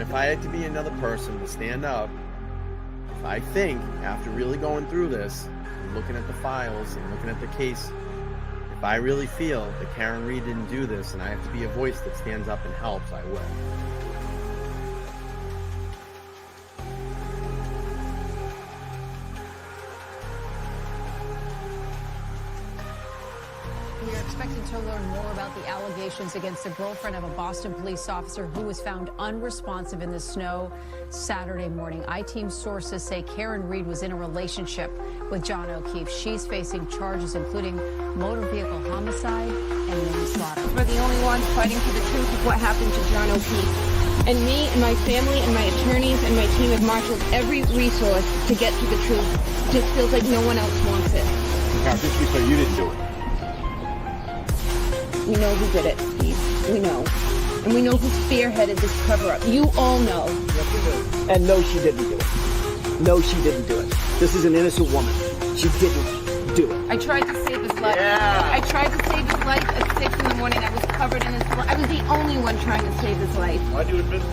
if I had to be another person to stand up, if I think after really going through this, and looking at the files and looking at the case, if I really feel that Karen Read didn't do this and I have to be a voice that stands up and helps, I will. We're expecting to learn more about the allegations against the girlfriend of a Boston police officer who was found unresponsive in the snow Saturday morning. I-Team sources say Karen Read was in a relationship with John O'Keefe. She's facing charges including motor vehicle homicide and manslaughter. We're the only ones fighting for the truth of what happened to John O'Keefe. And me and my family and my attorneys and my team have marshaled every resource to get to the truth. It just feels like no one else wants it. Now, just be clear, you didn't do it. We know who did it, Steve. We know. And we know who spearheaded this cover-up. You all know. Yes, we do. And no, she didn't do it. No, she didn't do it. This is an innocent woman. She didn't do it. I tried to save his life. Yeah. I tried to save his life at 6 in the morning. I was covered in his blood. I was the only one trying to save his life. Why'd you admit to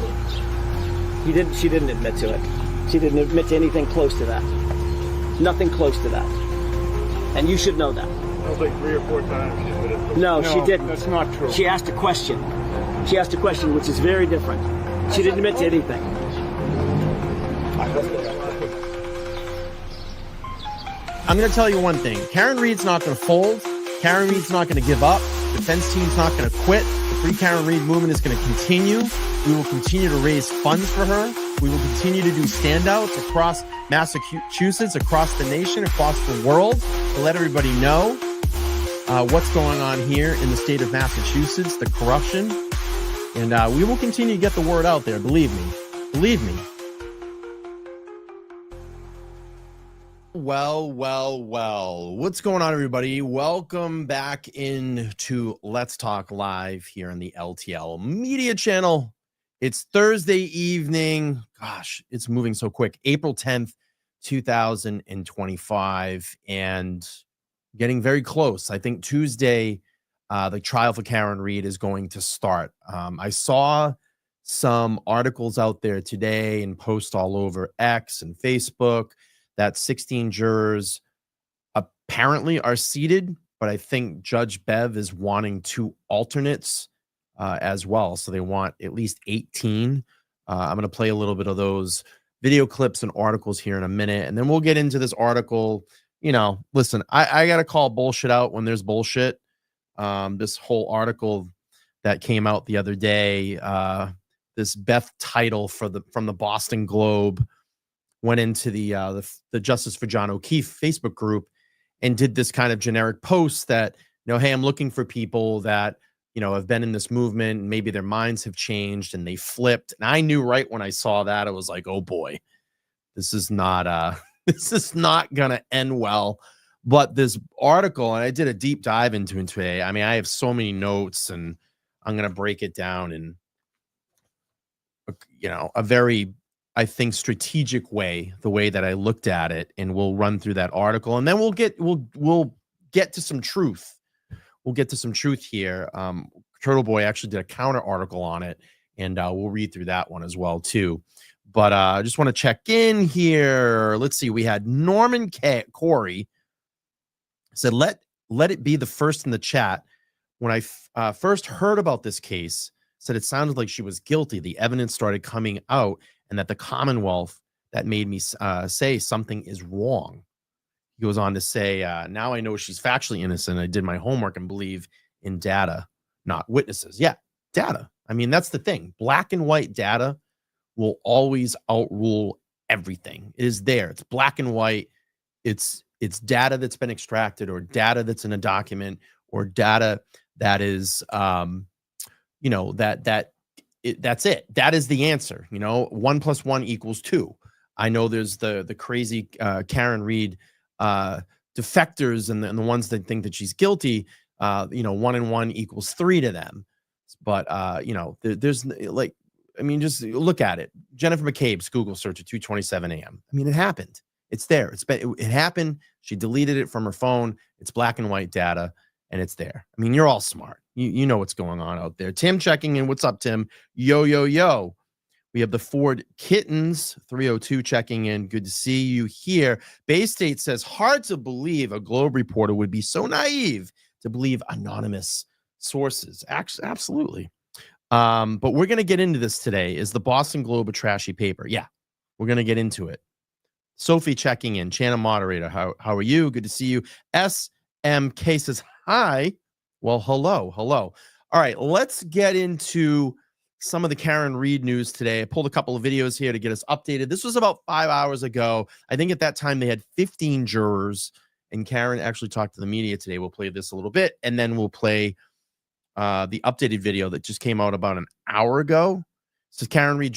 it? She didn't admit to it. She didn't admit to anything close to that. Nothing close to that. And you should know that. That was like 3 or 4 times she admitted to it. No, she didn't. That's not true. She asked a question. She asked a question, which is very different. She didn't admit to anything. I'm going to tell you one thing. Karen Read's not going to fold. Karen Read's not going to give up. Defense team's not going to quit. The Free Karen Read movement is going to continue. We will continue to raise funds for her. We will continue to do standouts across Massachusetts, across the nation, across the world to let everybody know what's going on here in the state of Massachusetts, the corruption. And we will continue to get the word out there. Believe me. Believe me. Well. What's going on, everybody? Welcome back into Let's Talk Live here on the LTL Media Channel. It's Thursday evening. Gosh, it's moving so quick. April 10th, 2025, and getting very close. I think Tuesday, the trial for Karen Read is going to start. I saw some articles out there today and posts all over X and Facebook that 16 jurors apparently are seated, but I think Judge Bev is wanting 2 alternates as well. So they want at least 18. I'm going to play a little bit of those video clips and articles here in a minute, and then we'll get into this article. You know, listen, I got to call bullshit out when there's bullshit. This whole article that came out the other day, this Beth title from the Boston Globe went into the Justice for John O'Keefe Facebook group and did this kind of generic post that, you know, hey, I'm looking for people that, you know, have been in this movement and maybe their minds have changed and they flipped. And I knew right when I saw that, I was like, oh boy, this is not this is not gonna end well. But this article, and I did a deep dive into it today. I mean, I have so many notes, and I'm gonna break it down in, you know, a very, I think, strategic way, the way that I looked at it, and we'll run through that article, and then we'll get to some truth. We'll get to some truth here. Turtle Boy actually did a counter article on it, and we'll read through that one as well too. But I just want to check in here. Let's see. We had Norman Corey said, let it be the first in the chat. When I first heard about this case, said it sounded like she was guilty. The evidence started coming out, and that the Commonwealth, that made me say something is wrong. He goes on to say, now I know she's factually innocent. I did my homework and believe in data, not witnesses. Yeah, data. I mean, that's the thing. Black and white data will always outrule everything. It is there. It's black and white. It's data that's been extracted, or data that's in a document, or data that is, you know, that's it. That is the answer. You know, 1 + 1 = 2. I know there's the crazy Karen Read defectors and the ones that think that she's guilty. You know, 1 and 1 = 3 to them. But you know, there's like, I mean, just look at it. Jennifer McCabe's Google search at 2:27 a.m. I mean, it happened. It's there. It happened. She deleted it from her phone. It's black and white data, and it's there. I mean, you're all smart. You know what's going on out there. Tim checking in. What's up, Tim? Yo. We have the Ford Kittens 302 checking in. Good to see you here. Bay State says, hard to believe a Globe reporter would be so naive to believe anonymous sources. Absolutely. But we're going to get into this today. Is the Boston Globe a trashy paper? Yeah, we're going to get into it. Sophie checking in. Channel moderator, how are you? Good to see you. SMK says, hi. Well, hello. All right, let's get into some of the Karen Read news today. I pulled a couple of videos here to get us updated. This was about 5 hours ago. I think at that time they had 15 jurors, and Karen actually talked to the media today. We'll play this a little bit, and then we'll play the updated video that just came out about an hour ago. So Karen Read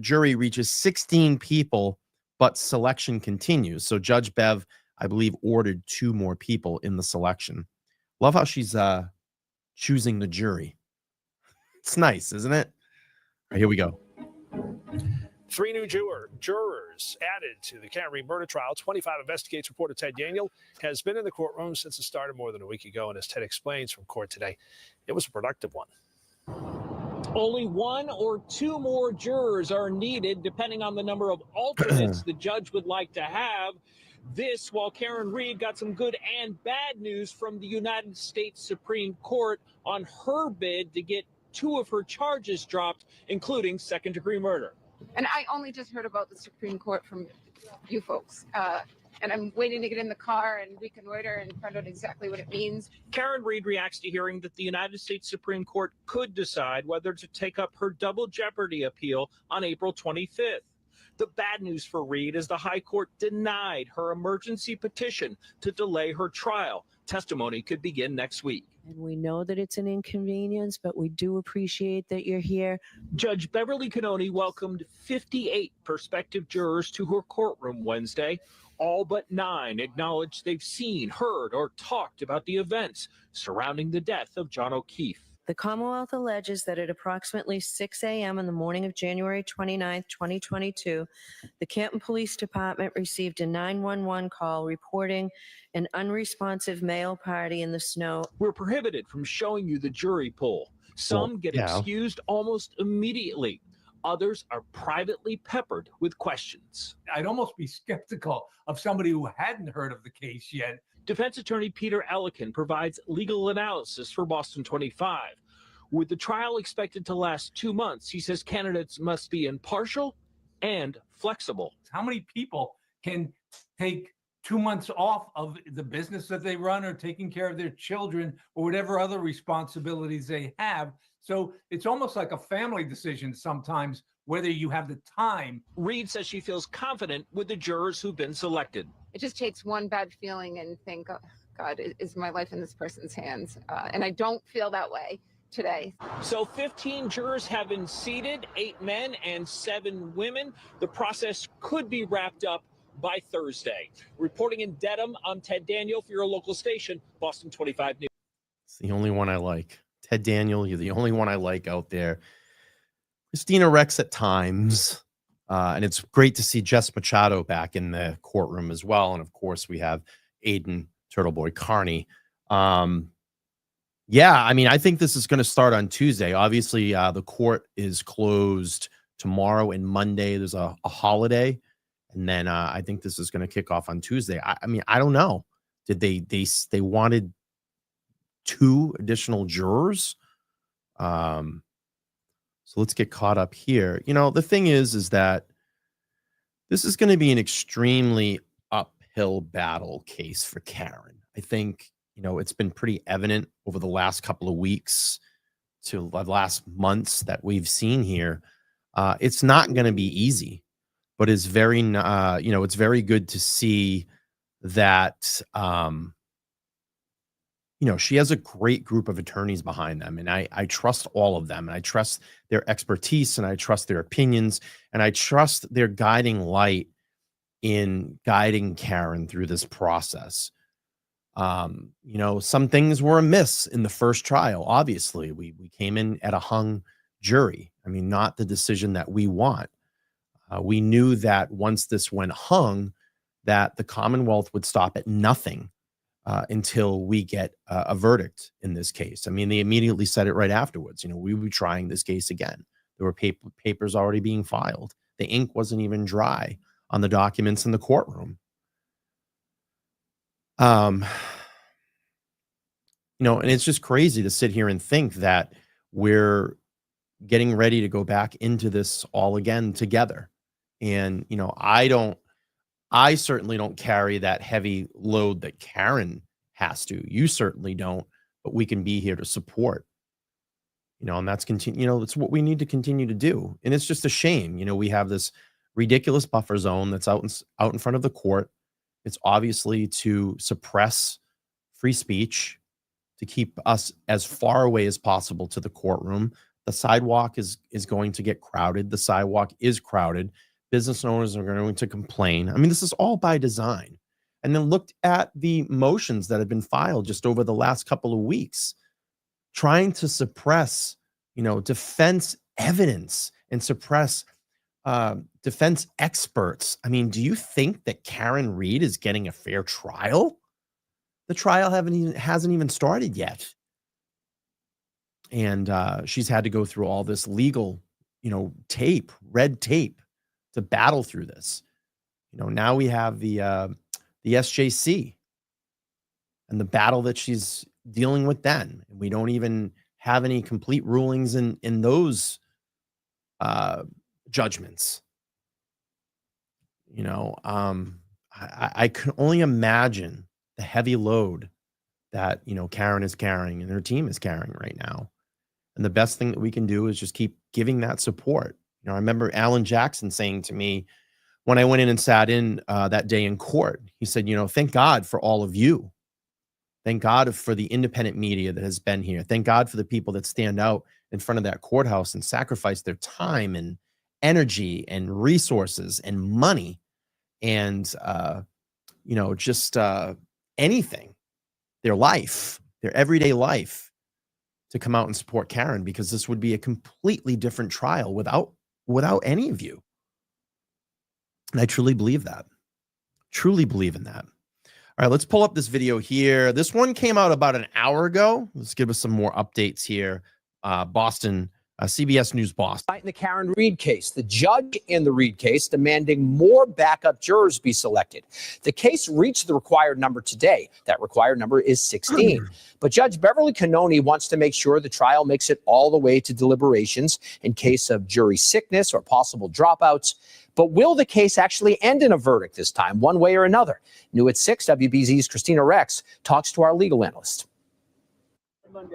jury reaches 16 people, but selection continues. So Judge Bev, I believe, ordered 2 more people in the selection. Love how she's choosing the jury. It's nice, isn't it? All right, here we go. 3 new jurors added to the Karen Read murder trial. 25 investigates reporter Ted Daniel has been in the courtroom since it started more than a week ago. And as Ted explains from court today, it was a productive one. Only 1 or 2 more jurors are needed, depending on the number of alternates the judge would like to have. This while Karen Read got some good and bad news from the United States Supreme Court on her bid to get 2 of her charges dropped, including second-degree murder. And I only just heard about the Supreme Court from you folks. And I'm waiting to get in the car and reconnoiter and find out exactly what it means. Karen Read reacts to hearing that the United States Supreme Court could decide whether to take up her double jeopardy appeal on April 25th. The bad news for Read is the High Court denied her emergency petition to delay her trial. Testimony could begin next week. And we know that it's an inconvenience, but we do appreciate that you're here. Judge Beverly Cannoni welcomed 58 prospective jurors to her courtroom Wednesday. All but 9 acknowledged they've seen, heard, or talked about the events surrounding the death of John O'Keefe. The Commonwealth alleges that at approximately 6 a.m. on the morning of January 29, 2022, the Canton Police Department received a 911 call reporting an unresponsive male party in the snow. We're prohibited from showing you the jury pool. Some get excused almost immediately. Others are privately peppered with questions. I'd almost be skeptical of somebody who hadn't heard of the case yet. Defense attorney Peter Ellikin provides legal analysis for Boston 25. With the trial expected to last 2 months, he says candidates must be impartial and flexible. How many people can take 2 months off of the business that they run or taking care of their children or whatever other responsibilities they have? So it's almost like a family decision sometimes whether you have the time. Read says she feels confident with the jurors who've been selected. It just takes one bad feeling and think, oh, God, is my life in this person's hands? And I don't feel that way today. So 15 jurors have been seated, 8 men and 7 women. The process could be wrapped up by Thursday. Reporting in Dedham, I'm Ted Daniel for your local station, Boston 25 News. It's the only one I like. Ted Daniel, you're the only one I like out there. Christina Rex at times. And it's great to see Jess Machado back in the courtroom as well. And of course, we have Aiden Turtleboy Carney. Yeah, I mean, I think this is going to start on Tuesday. Obviously, the court is closed tomorrow and Monday. There's a holiday. And then I think this is going to kick off on Tuesday. I mean, I don't know. Did they wanted 2 additional jurors? So let's get caught up here. You know, the thing is that this is going to be an extremely uphill battle case for Karen. I think, you know, it's been pretty evident over the last couple of weeks to the last months that we've seen here. It's not going to be easy, but it's very, you know, it's very good to see that, you know, she has a great group of attorneys behind them, and I trust all of them, and I trust their expertise, and I trust their opinions, and I trust their guiding light in guiding Karen through this process. You know, some things were amiss in the first trial. Obviously, we came in at a hung jury. I mean, not the decision that we want. We knew that once this went hung, that the Commonwealth would stop at nothing until we get a verdict in this case. I mean, they immediately said it right afterwards. You know, we will be trying this case again. There were papers already being filed. The ink wasn't even dry on the documents in the courtroom. And it's just crazy to sit here and think that we're getting ready to go back into this all again together. And, I certainly don't carry that heavy load that Karen has to. You certainly don't, but we can be here to support, and that's that's what we need to continue to do. And it's just a shame, we have this ridiculous buffer zone that's out in front of the court. It's obviously to suppress free speech, to keep us as far away as possible to the courtroom. The sidewalk is going to get crowded. The sidewalk is crowded. Business owners are going to complain. I mean, this is all by design. And then look at the motions that have been filed just over the last couple of weeks, trying to suppress, defense evidence and suppress defense experts. I mean, do you think that Karen Read is getting a fair trial? The trial hasn't even started yet. And she's had to go through all this legal, red tape to battle through this. Now we have the SJC and the battle that she's dealing with then. And we don't even have any complete rulings in those judgments. I can only imagine the heavy load that, Karen is carrying and her team is carrying right now. And the best thing that we can do is just keep giving that support. I remember Alan Jackson saying to me when I went in and sat in that day in court, he said, thank God for all of you. Thank God for the independent media that has been here. Thank God for the people that stand out in front of that courthouse and sacrifice their time and energy and resources and money and, anything, their life, their everyday life, to come out and support Karen, because this would be a completely different trial without any of you. And I truly believe that. Truly believe in that. All right, let's pull up this video here. This one came out about an hour ago. Let's give us some more updates here. Boston, CBS News Boston. In the Karen Read case, the judge in the Read case demanding more backup jurors be selected. The case reached the required number today. That required number is 16. But Judge Beverly Cannoni wants to make sure the trial makes it all the way to deliberations in case of jury sickness or possible dropouts. But will the case actually end in a verdict this time, one way or another? New at 6, WBZ's Christina Rex talks to our legal analyst.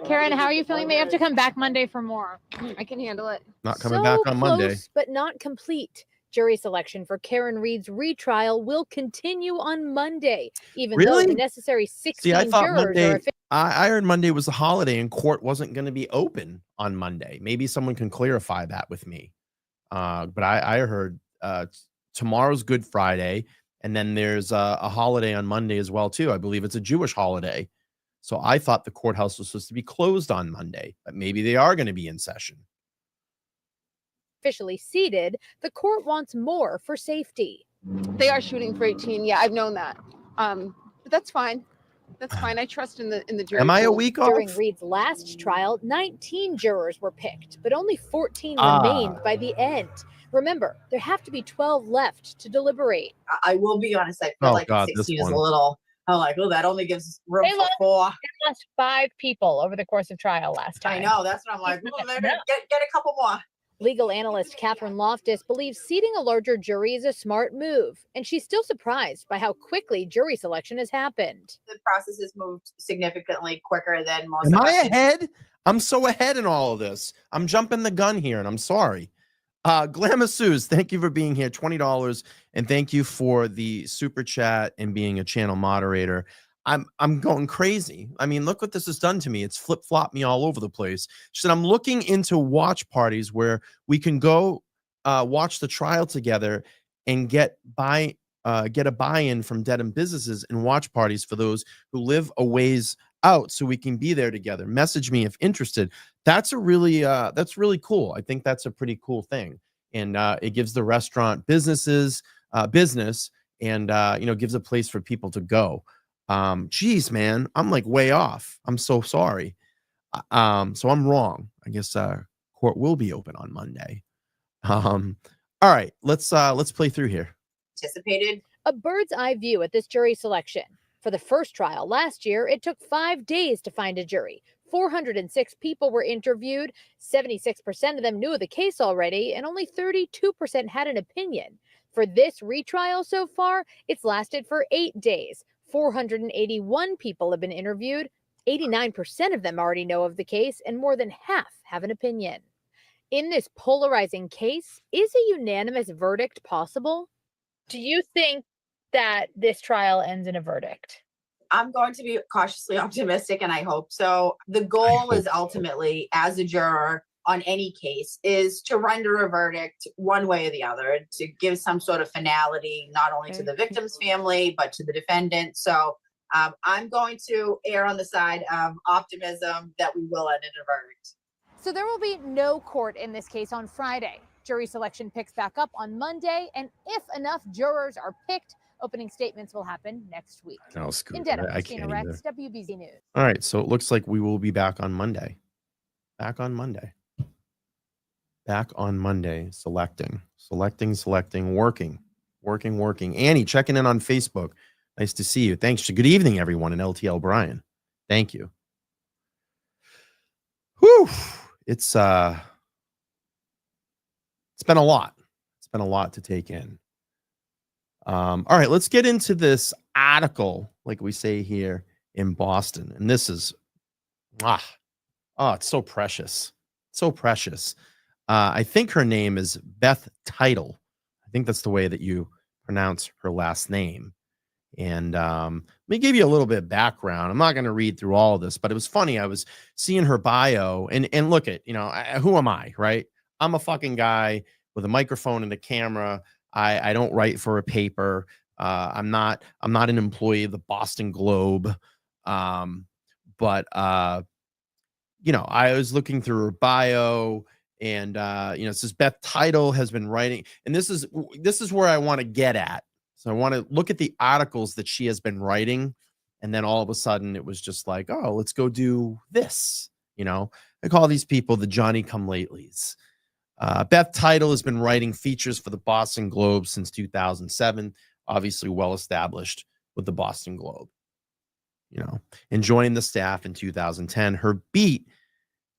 Karen, how are you feeling? May have to come back Monday for more. I can handle it. Not coming back on Monday. Close, but not complete. Jury selection for Karen Read's retrial will continue on Monday, even though the necessary 16 I thought jurors Monday, are. I heard Monday was a holiday and court wasn't going to be open on Monday. Maybe someone can clarify that with me. But I heard tomorrow's Good Friday, and then there's a holiday on Monday as well too. I believe it's a Jewish holiday. So I thought the courthouse was supposed to be closed on Monday, but maybe they are going to be in session. Officially seated, the court wants more for safety. They are shooting for 18. Yeah, I've known that. But that's fine. That's fine. I trust in the jury. Am I a pool. week off? During Read's last trial, 19 jurors were picked, but only 14 remained by the end. Remember, there have to be 12 left to deliberate. I will be honest, I feel 16 is a little, that only gives room for 4. They lost 5 people over the course of trial last time. I know, that's what I'm like, get a couple more. Legal analyst Catherine Loftus believes seating a larger jury is a smart move, and she's still surprised by how quickly jury selection has happened. The process has moved significantly quicker than most. Am I ahead? I'm so ahead in all of this. I'm jumping the gun here, and I'm sorry. Glamasseuse, thank you for being here, $20, and thank you for the super chat and being a channel moderator. I'm going crazy. I mean, look what this has done to me. It's flip-flopped me all over the place. She said, I'm looking into watch parties where we can go watch the trial together and get a buy-in from dead end businesses and watch parties for those who live a ways out so we can be there together. Message me if interested. That's really cool. I think that's a pretty cool thing. And it gives the restaurant business and gives a place for people to go. Geez, man, I'm like way off. I'm so sorry. So I'm wrong. I guess court will be open on Monday. All right, let's play through here. Anticipated a bird's eye view at this jury selection. For the first trial last year, it took 5 days to find a jury. 406 people were interviewed. 76% of them knew the case already, and only 32% had an opinion. For this retrial so far, it's lasted for 8 days. 481 people have been interviewed. 89% of them already know of the case, and more than half have an opinion. In this polarizing case, is a unanimous verdict possible? Do you think that this trial ends in a verdict? I'm going to be cautiously optimistic, and I hope so. The goal is ultimately, as a juror on any case, is to render a verdict one way or the other, to give some sort of finality, not only to the victim's family, but to the defendant. So I'm going to err on the side of optimism that we will end in a verdict. So there will be no court in this case on Friday. Jury selection picks back up on Monday, and if enough jurors are picked, opening statements will happen next week. No, Scoop, In Denver, I Christina can't Rex, WBZ News. All right, so it looks like we will be back on Monday. Back on Monday. Selecting, working. Annie, checking in on Facebook. Nice to see you. Thanks. Good evening, everyone, in LTL Brian. Thank you. Whew. It's been a lot. It's been a lot to take in. All right, let's get into this article, like we say here in Boston. And this is, it's so precious. So precious. I think her name is Beth Title. I think that's the way that you pronounce her last name. And let me give you a little bit of background. I'm not going to read through all of this, but it was funny. I was seeing her bio and look at, who am I, right? I'm a fucking guy with a microphone and a camera. I don't write for a paper. I'm not an employee of the Boston Globe. But I was looking through her bio, and it says Beth Title has been writing, and this is where I want to get at. So I want to look at the articles that she has been writing, and then all of a sudden it was just like, oh, let's go do this. I call these people the Johnny Come Latelys. Beth Title has been writing features for the Boston Globe since 2007, obviously well established with the Boston Globe, and joined the staff in 2010. Her beat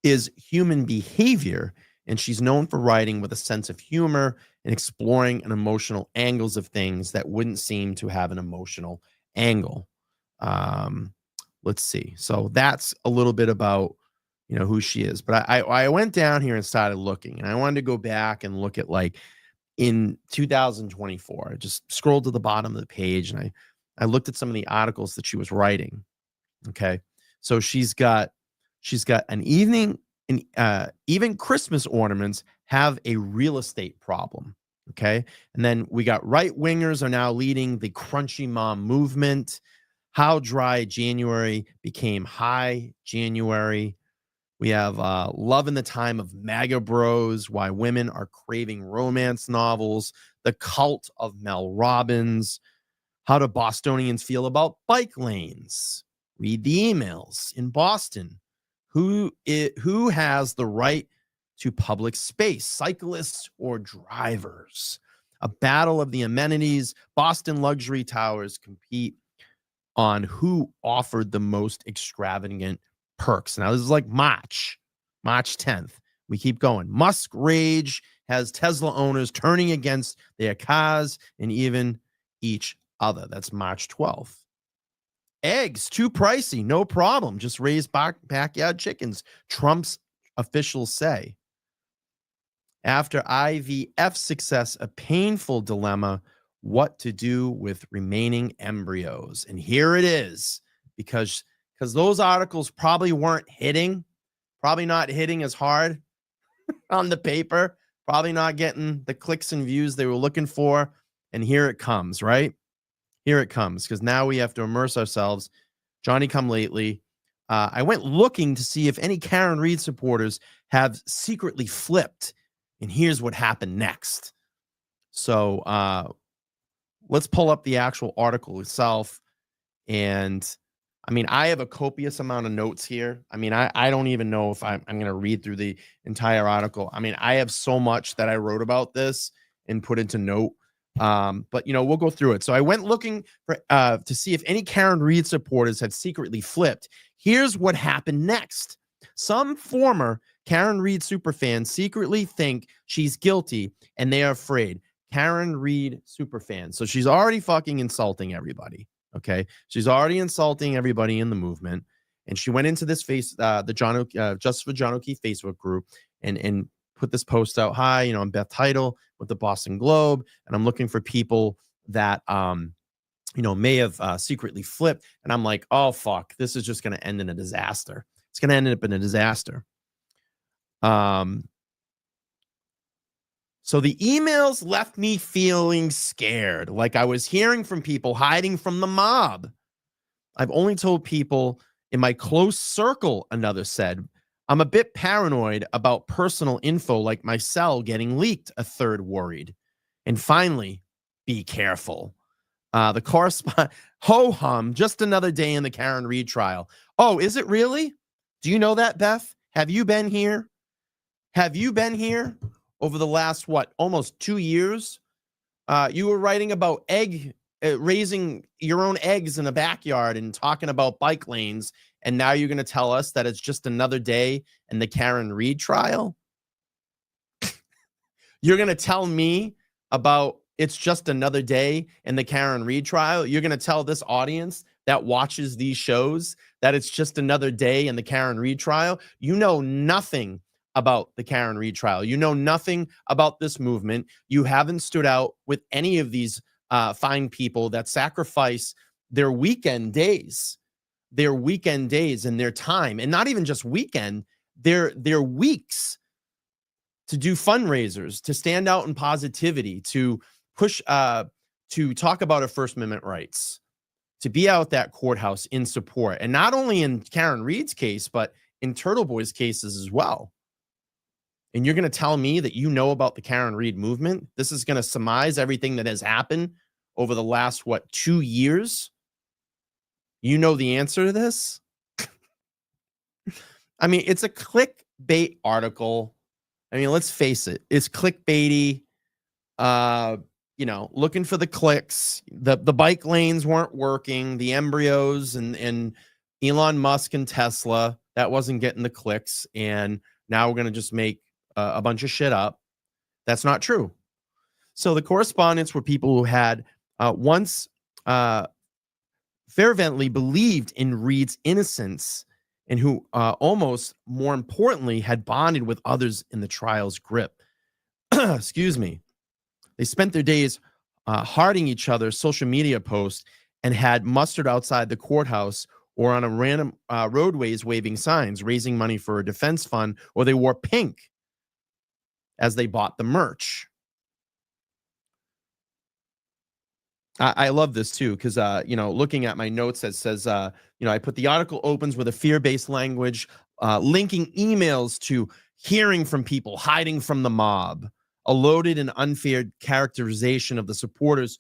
is human behavior, and she's known for writing with a sense of humor and exploring an emotional angles of things that wouldn't seem to have an emotional angle. Let's see. So that's a little bit about who she is. But I went down here and started looking, and I wanted to go back and look at like in 2024. I just scrolled to the bottom of the page, and I looked at some of the articles that she was writing. Okay. So she's got an evening, and even Christmas ornaments have a real estate problem. Okay. And then we got right wingers are now leading the crunchy mom movement. How dry January became high January. We have Love in the Time of MAGA Bros, Why Women Are Craving Romance Novels, The Cult of Mel Robbins, How do Bostonians Feel About Bike Lanes, Read the Emails in Boston, Who has the right to public space, cyclists or drivers, A Battle of the Amenities, Boston Luxury Towers compete on who offered the most extravagant perks. Now, this is like March 10th. We keep going. Musk rage has Tesla owners turning against their cars and even each other. That's March 12th. Eggs, too pricey. No problem. Just raise backyard chickens, Trump's officials say. After IVF success, a painful dilemma, what to do with remaining embryos. And here it is, because those articles probably weren't hitting, probably not hitting as hard on the paper, probably not getting the clicks and views they were looking for. And here it comes, right? Here it comes, because now we have to immerse ourselves. Johnny Come Lately. I went looking to see if any Karen Reed supporters have secretly flipped. And here's what happened next. So let's pull up the actual article itself. And I mean, I have a copious amount of notes here. I mean, I don't even know if I'm going to read through the entire article. I mean, I have so much that I wrote about this and put into note. But, you know, we'll go through it. So I went looking for to see if any Karen Read supporters had secretly flipped. Here's what happened next. Some former Karen Read superfans secretly think she's guilty and they are afraid. Karen Read superfans. So she's already fucking insulting everybody. Okay. She's already insulting everybody in the movement. And she went into this the Justice for John O'Keefe Facebook group and put this post out. Hi, you know, I'm Beth Title with the Boston Globe, and I'm looking for people that, you know, may have secretly flipped. And I'm like, oh, fuck, this is just going to end in a disaster. It's going to end up in a disaster. So the emails left me feeling scared, like I was hearing from people hiding from the mob. I've only told people in my close circle, another said. I'm a bit paranoid about personal info like my cell getting leaked, a third worried. And finally, be careful. The correspondent, ho-hum, just another day in the Karen Read trial. Oh, is it really? Do you know that, Beth? Have you been here? Have you been here over the last, almost 2 years? You were writing about raising your own eggs in a backyard and talking about bike lanes. And now you're going to tell us that it's just another day in the Karen Read trial? You're going to tell me about it's just another day in the Karen Read trial? You're going to tell this audience that watches these shows that it's just another day in the Karen Read trial? You know nothing about the Karen Read trial. You know nothing about this movement. You haven't stood out with any of these fine people that sacrifice their weekend days and their time, and not even just weekend, their weeks to do fundraisers, to stand out in positivity, to push, to talk about our First Amendment rights, to be out that courthouse in support. And not only in Karen Read's case, but in Turtle Boy's cases as well. And you're going to tell me that you know about the Karen Read movement? This is going to surmise everything that has happened over the last, 2 years? You know the answer to this? I mean, it's a clickbait article. I mean, let's face it. It's clickbaity. You know, looking for the clicks. The bike lanes weren't working. The embryos and Elon Musk and Tesla, that wasn't getting the clicks. And now we're going to just make a bunch of shit up. That's not true. So the correspondents were people who had once fervently believed in Read's innocence and who almost more importantly had bonded with others in the trial's grip. Excuse me. They spent their days hearting each other's social media posts and had mustered outside the courthouse or on a random roadways waving signs, raising money for a defense fund, or they wore pink as they bought the merch. I love this too, because, you know, looking at my notes that says, you know, I put the article opens with a fear-based language, linking emails to hearing from people hiding from the mob, a loaded and unfair characterization of the supporters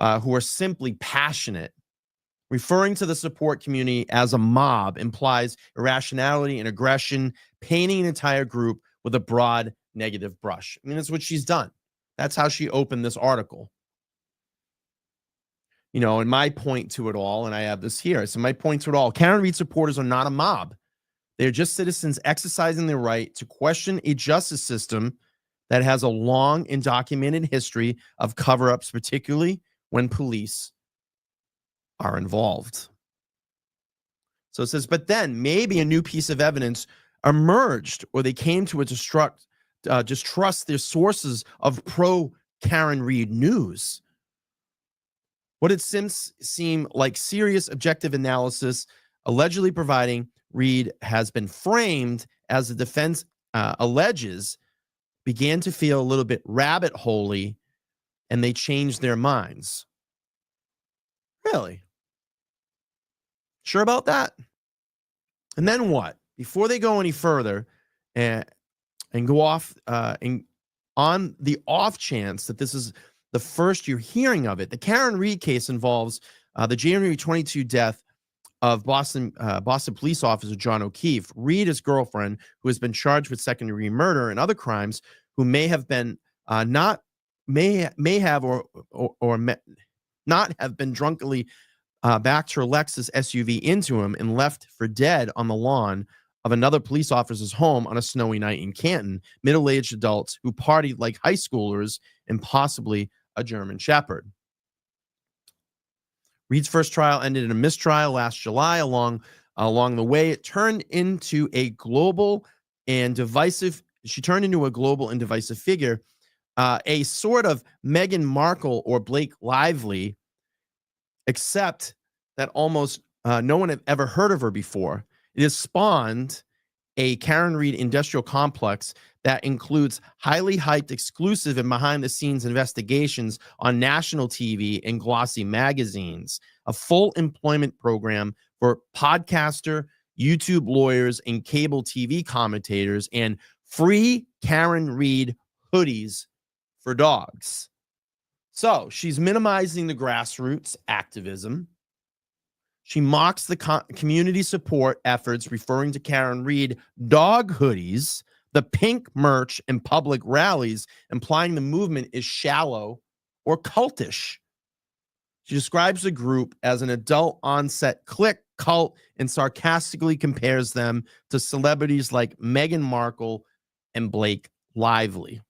who are simply passionate. Referring to the support community as a mob implies irrationality and aggression, painting an entire group with a broad negative brush. I mean, that's what she's done. That's how she opened this article. You know, and my point to it all, and I have this here. So my point to it all, Karen Read supporters are not a mob. They're just citizens exercising their right to question a justice system that has a long and documented history of cover-ups, particularly when police are involved. So it says, but then maybe a new piece of evidence emerged, or they came to distrust their sources of pro-Karen Read news. What it seemed like serious objective analysis, allegedly providing Read has been framed as the defense alleges, began to feel a little bit rabbit holey, and they changed their minds. Really? Sure about that? And then what? Before they go any further and go off and on the off chance that this is the first you're hearing of it, the Karen Read case involves the January 22 death of Boston police officer John O'Keefe, Reed's girlfriend, who has been charged with second-degree murder and other crimes, who may have been not have been drunkenly backed her Lexus SUV into him and left for dead on the lawn of another police officer's home on a snowy night in Canton. Middle-aged adults who partied like high schoolers and possibly a German Shepherd. Reed's first trial ended in a mistrial last July. Along the way, it turned into a global and divisive. She turned into a global and divisive figure, a sort of Meghan Markle or Blake Lively, except that almost no one had ever heard of her before. It has spawned a Karen Reed industrial complex that includes highly hyped, exclusive, and behind-the-scenes investigations on national TV and glossy magazines, a full employment program for podcaster, YouTube lawyers, and cable TV commentators, and free Karen Reed hoodies for dogs. So she's minimizing the grassroots activism. She mocks the community support efforts, referring to Karen Reed dog hoodies, the pink merch, and public rallies, implying the movement is shallow or cultish. She describes the group as an adult onset clique cult and sarcastically compares them to celebrities like Meghan Markle and Blake Lively.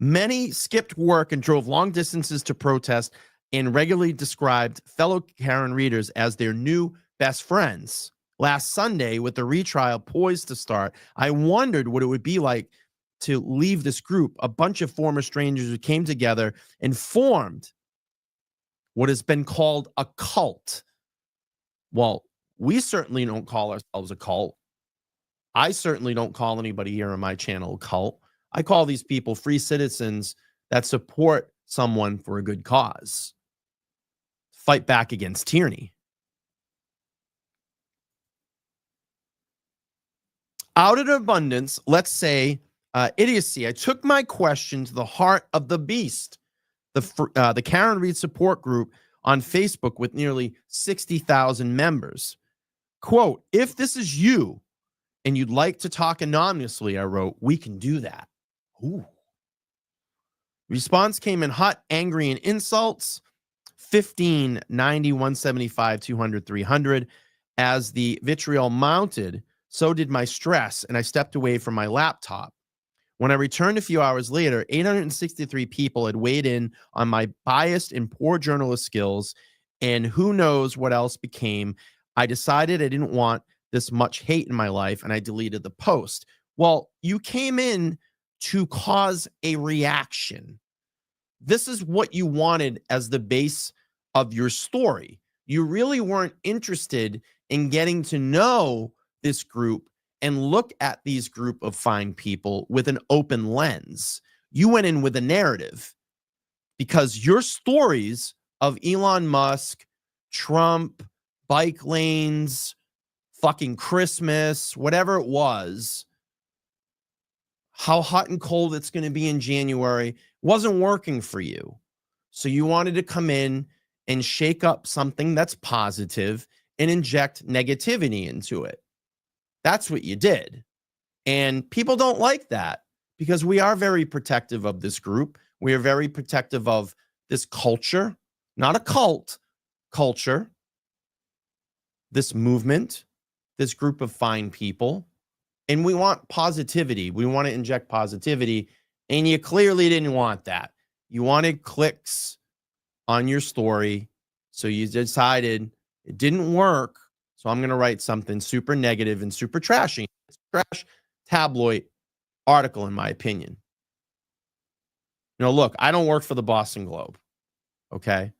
Many skipped work and drove long distances to protest and regularly described fellow Karen Readers as their new best friends. Last Sunday, with the retrial poised to start, I wondered what it would be like to leave this group, a bunch of former strangers who came together and formed what has been called a cult. Well, we certainly don't call ourselves a cult. I certainly don't call anybody here on my channel a cult. I call these people free citizens that support someone for a good cause. Fight back against tyranny. Out of abundance, let's say idiocy, I took my question to the heart of the beast, the Karen Reed support group on Facebook with nearly 60,000 members. Quote, if this is you and you'd like to talk anonymously, I wrote, we can do that. Ooh. Response came in hot, angry, and insults. 15, 90, 175, 200, 300. As the vitriol mounted, so did my stress, and I stepped away from my laptop. When I returned a few hours later, 863 people had weighed in on my biased and poor journalist skills, and who knows what else became. I decided I didn't want this much hate in my life, and I deleted the post. Well, you came in to cause a reaction. This is what you wanted as the base of your story. You really weren't interested in getting to know this group and look at these group of fine people with an open lens. You went in with a narrative because your stories of Elon Musk, Trump, bike lanes, fucking Christmas, whatever it was, how hot and cold it's going to be in January, wasn't working for you. So you wanted to come in and shake up something that's positive and inject negativity into it. That's what you did. And people don't like that because we are very protective of this group. We are very protective of this culture, not a cult, culture, this movement, this group of fine people. And we want positivity. We want to inject positivity. And you clearly didn't want that. You wanted clicks on your story. So you decided it didn't work. So I'm going to write something super negative and super trashy. It's a trash tabloid article, in my opinion. You know, look, I don't work for the Boston Globe. Okay.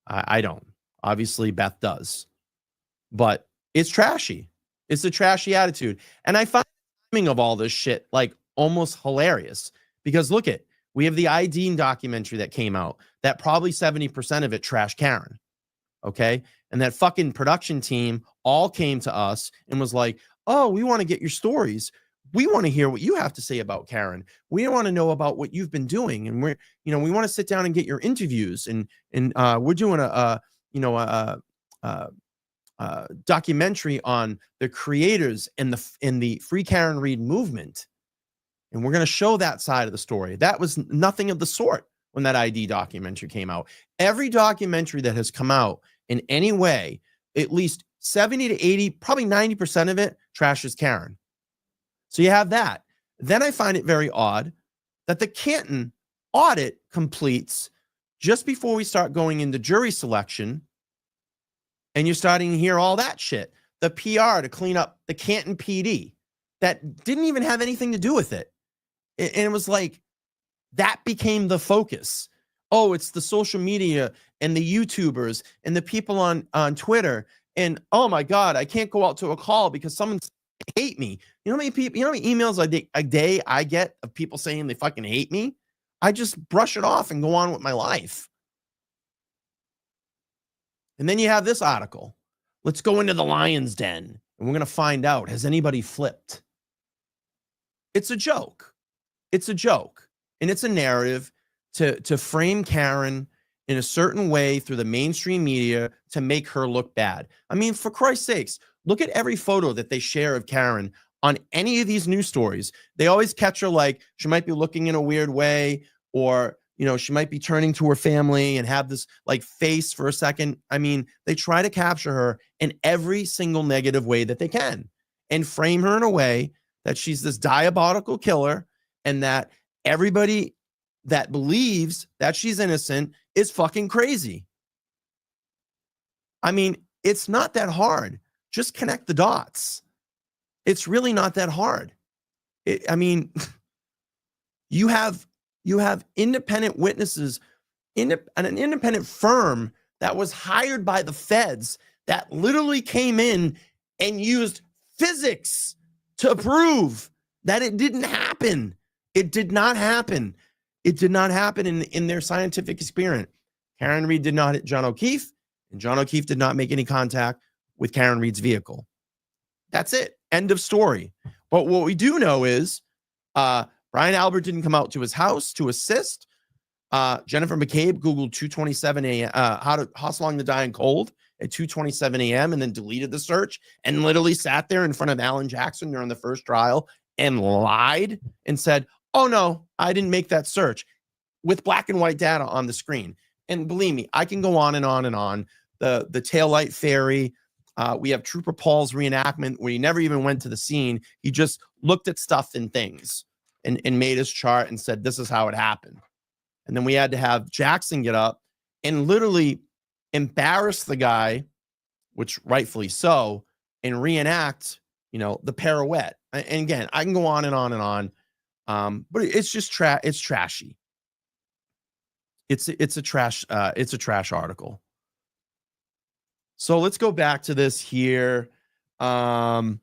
I don't. Obviously, Beth does. But it's trashy. It's a trashy attitude. And I find the timing of all this shit like almost hilarious. Because look at, we have the ID documentary that came out that probably 70% of it trash Karen. Okay. And that fucking production team all came to us and was like, oh, we want to get your stories. We want to hear what you have to say about Karen. We want to know about what you've been doing. And we want to sit down and get your interviews. And we're doing a documentary on the creators in the Free Karen Read movement. And we're going to show that side of the story. That was nothing of the sort when that ID documentary came out. Every documentary that has come out in any way, at least 70 to 80, probably 90% of it trashes Karen. So you have that. Then I find it very odd that the Canton audit completes just before we start going into jury selection. And you're starting to hear all that shit. The PR to clean up the Canton PD that didn't even have anything to do with it. And it was like, that became the focus. Oh, it's the social media and the YouTubers and the people on Twitter. And oh my God, I can't go out to a call because someone's hate me. You know how many people, you know how many emails a day I get of people saying they fucking hate me? I just brush it off and go on with my life. And then you have this article. Let's go into the lion's den and we're going to find out, has anybody flipped? It's a joke. It's a joke. And it's a narrative to frame Karen in a certain way through the mainstream media to make her look bad. I mean, for Christ's sakes, look at every photo that they share of Karen on any of these news stories. They always catch her like she might be looking in a weird way, or, you know, she might be turning to her family and have this like face for a second. I mean, they try to capture her in every single negative way that they can and frame her in a way that she's this diabolical killer and that everybody that believes that she's innocent is fucking crazy. I mean, it's not that hard. Just connect the dots. It's really not that hard. I mean, you have independent witnesses, an independent firm that was hired by the feds that literally came in and used physics to prove that it didn't happen. It did not happen. It did not happen in their scientific experiment. Karen Read did not hit John O'Keefe, and John O'Keefe did not make any contact with Karen Read's vehicle. That's it. End of story. But what we do know is Brian Albert didn't come out to his house to assist. Jennifer McCabe Googled 2:27 a.m. How long to die in cold at 2:27 a.m. and then deleted the search and literally sat there in front of Alan Jackson during the first trial and lied and said, oh no, I didn't make that search, with black and white data on the screen. And believe me, I can go on and on and on. The taillight fairy. We have Trooper Paul's reenactment where he never even went to the scene. He just looked at stuff and things and made his chart and said, this is how it happened. And then we had to have Jackson get up and literally embarrass the guy, which rightfully so, and reenact, you know, the pirouette. And again, I can go on and on and on. But it's just it's trashy. It's a trash article. So let's go back to this here. I'm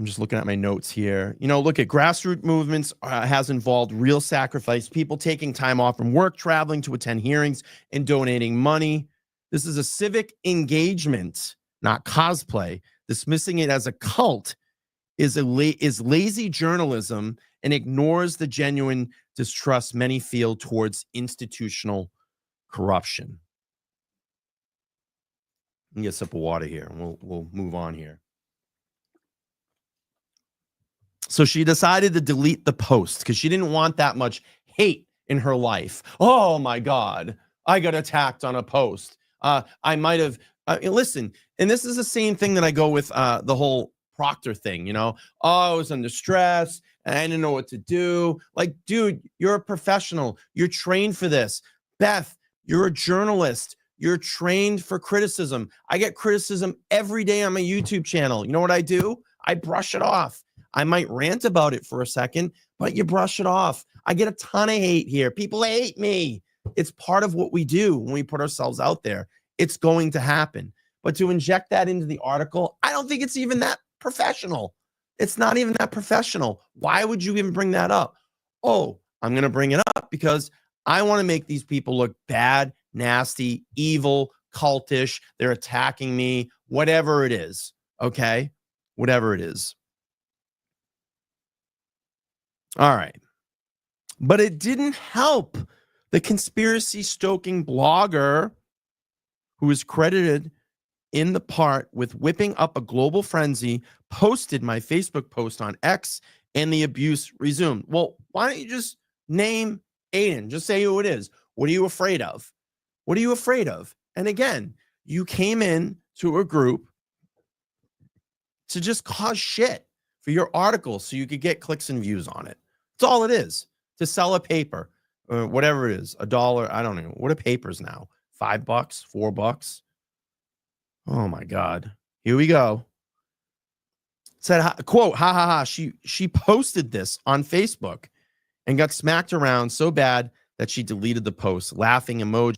just looking at my notes here. You know, look at grassroots movements has involved real sacrifice, people taking time off from work, traveling to attend hearings, and donating money. This is a civic engagement, not cosplay. Dismissing it as a cult is lazy journalism and ignores the genuine distrust many feel towards institutional corruption. Let me get a sip of water here, and we'll move on here. So she decided to delete the post because she didn't want that much hate in her life. Oh my God, I got attacked on a post. I might have, listen, and this is the same thing that I go with the whole Proctor thing, you know? Oh, I was under stress and I didn't know what to do. Like, dude, you're a professional. You're trained for this. Beth, you're a journalist. You're trained for criticism. I get criticism every day on my YouTube channel. You know what I do? I brush it off. I might rant about it for a second, but you brush it off. I get a ton of hate here. People hate me. It's part of what we do when we put ourselves out there. It's going to happen. But to inject that into the article, I don't think it's even that professional. It's not even that professional. Why would you even bring that up? Oh, I'm going to bring it up because I want to make these people look bad, nasty, evil, cultish. They're attacking me, whatever it is. Okay? Whatever it is. All right. But it didn't help the conspiracy stoking blogger who is credited in the part with whipping up a global frenzy, posted my Facebook post on X, and the abuse resumed. Well, why don't you just name Aiden? Just say who it is. What are you afraid of? What are you afraid of? And again, you came in to a group to just cause shit for your article so you could get clicks and views on it. That's all it is. To sell a paper, or whatever it is, $1. I don't know. What are papers now? $5, $4? Oh my God. Here we go. Said, quote, ha ha ha. She posted this on Facebook and got smacked around so bad that she deleted the post. Laughing emoji.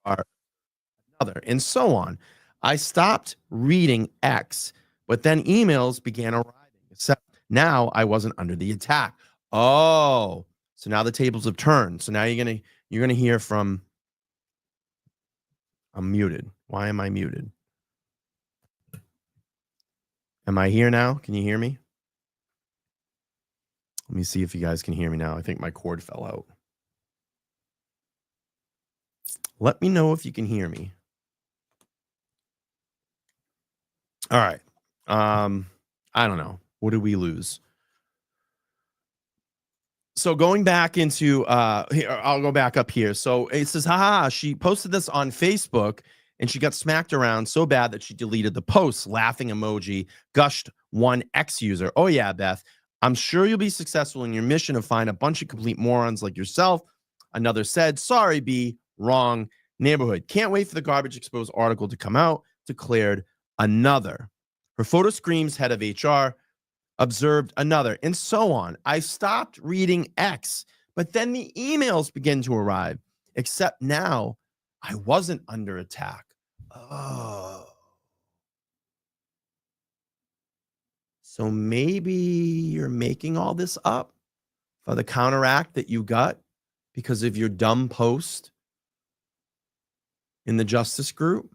Another, and so on. I stopped reading X, but then emails began arriving. Except now I wasn't under the attack. Oh, so now the tables have turned. So now you're gonna hear from. I'm muted. Why am I muted? Am I here now? Can you hear me? Let me see if you guys can hear me now. I think my cord fell out. Let me know if you can hear me. All right. I don't know. What did we lose? So going back into here, I'll go back up here. So it says, haha, she posted this on Facebook and she got smacked around so bad that she deleted the post. Laughing emoji, gushed one X user. Oh yeah, Beth. I'm sure you'll be successful in your mission to find a bunch of complete morons like yourself. Another said, sorry, B, wrong neighborhood. Can't wait for the Garbage Exposed article to come out, declared another. Her photo screams head of HR, observed another, and so on. I stopped reading X, but then the emails began to arrive, except now I wasn't under attack. Oh. So maybe you're making all this up for the counteract that you got because of your dumb post in the justice group.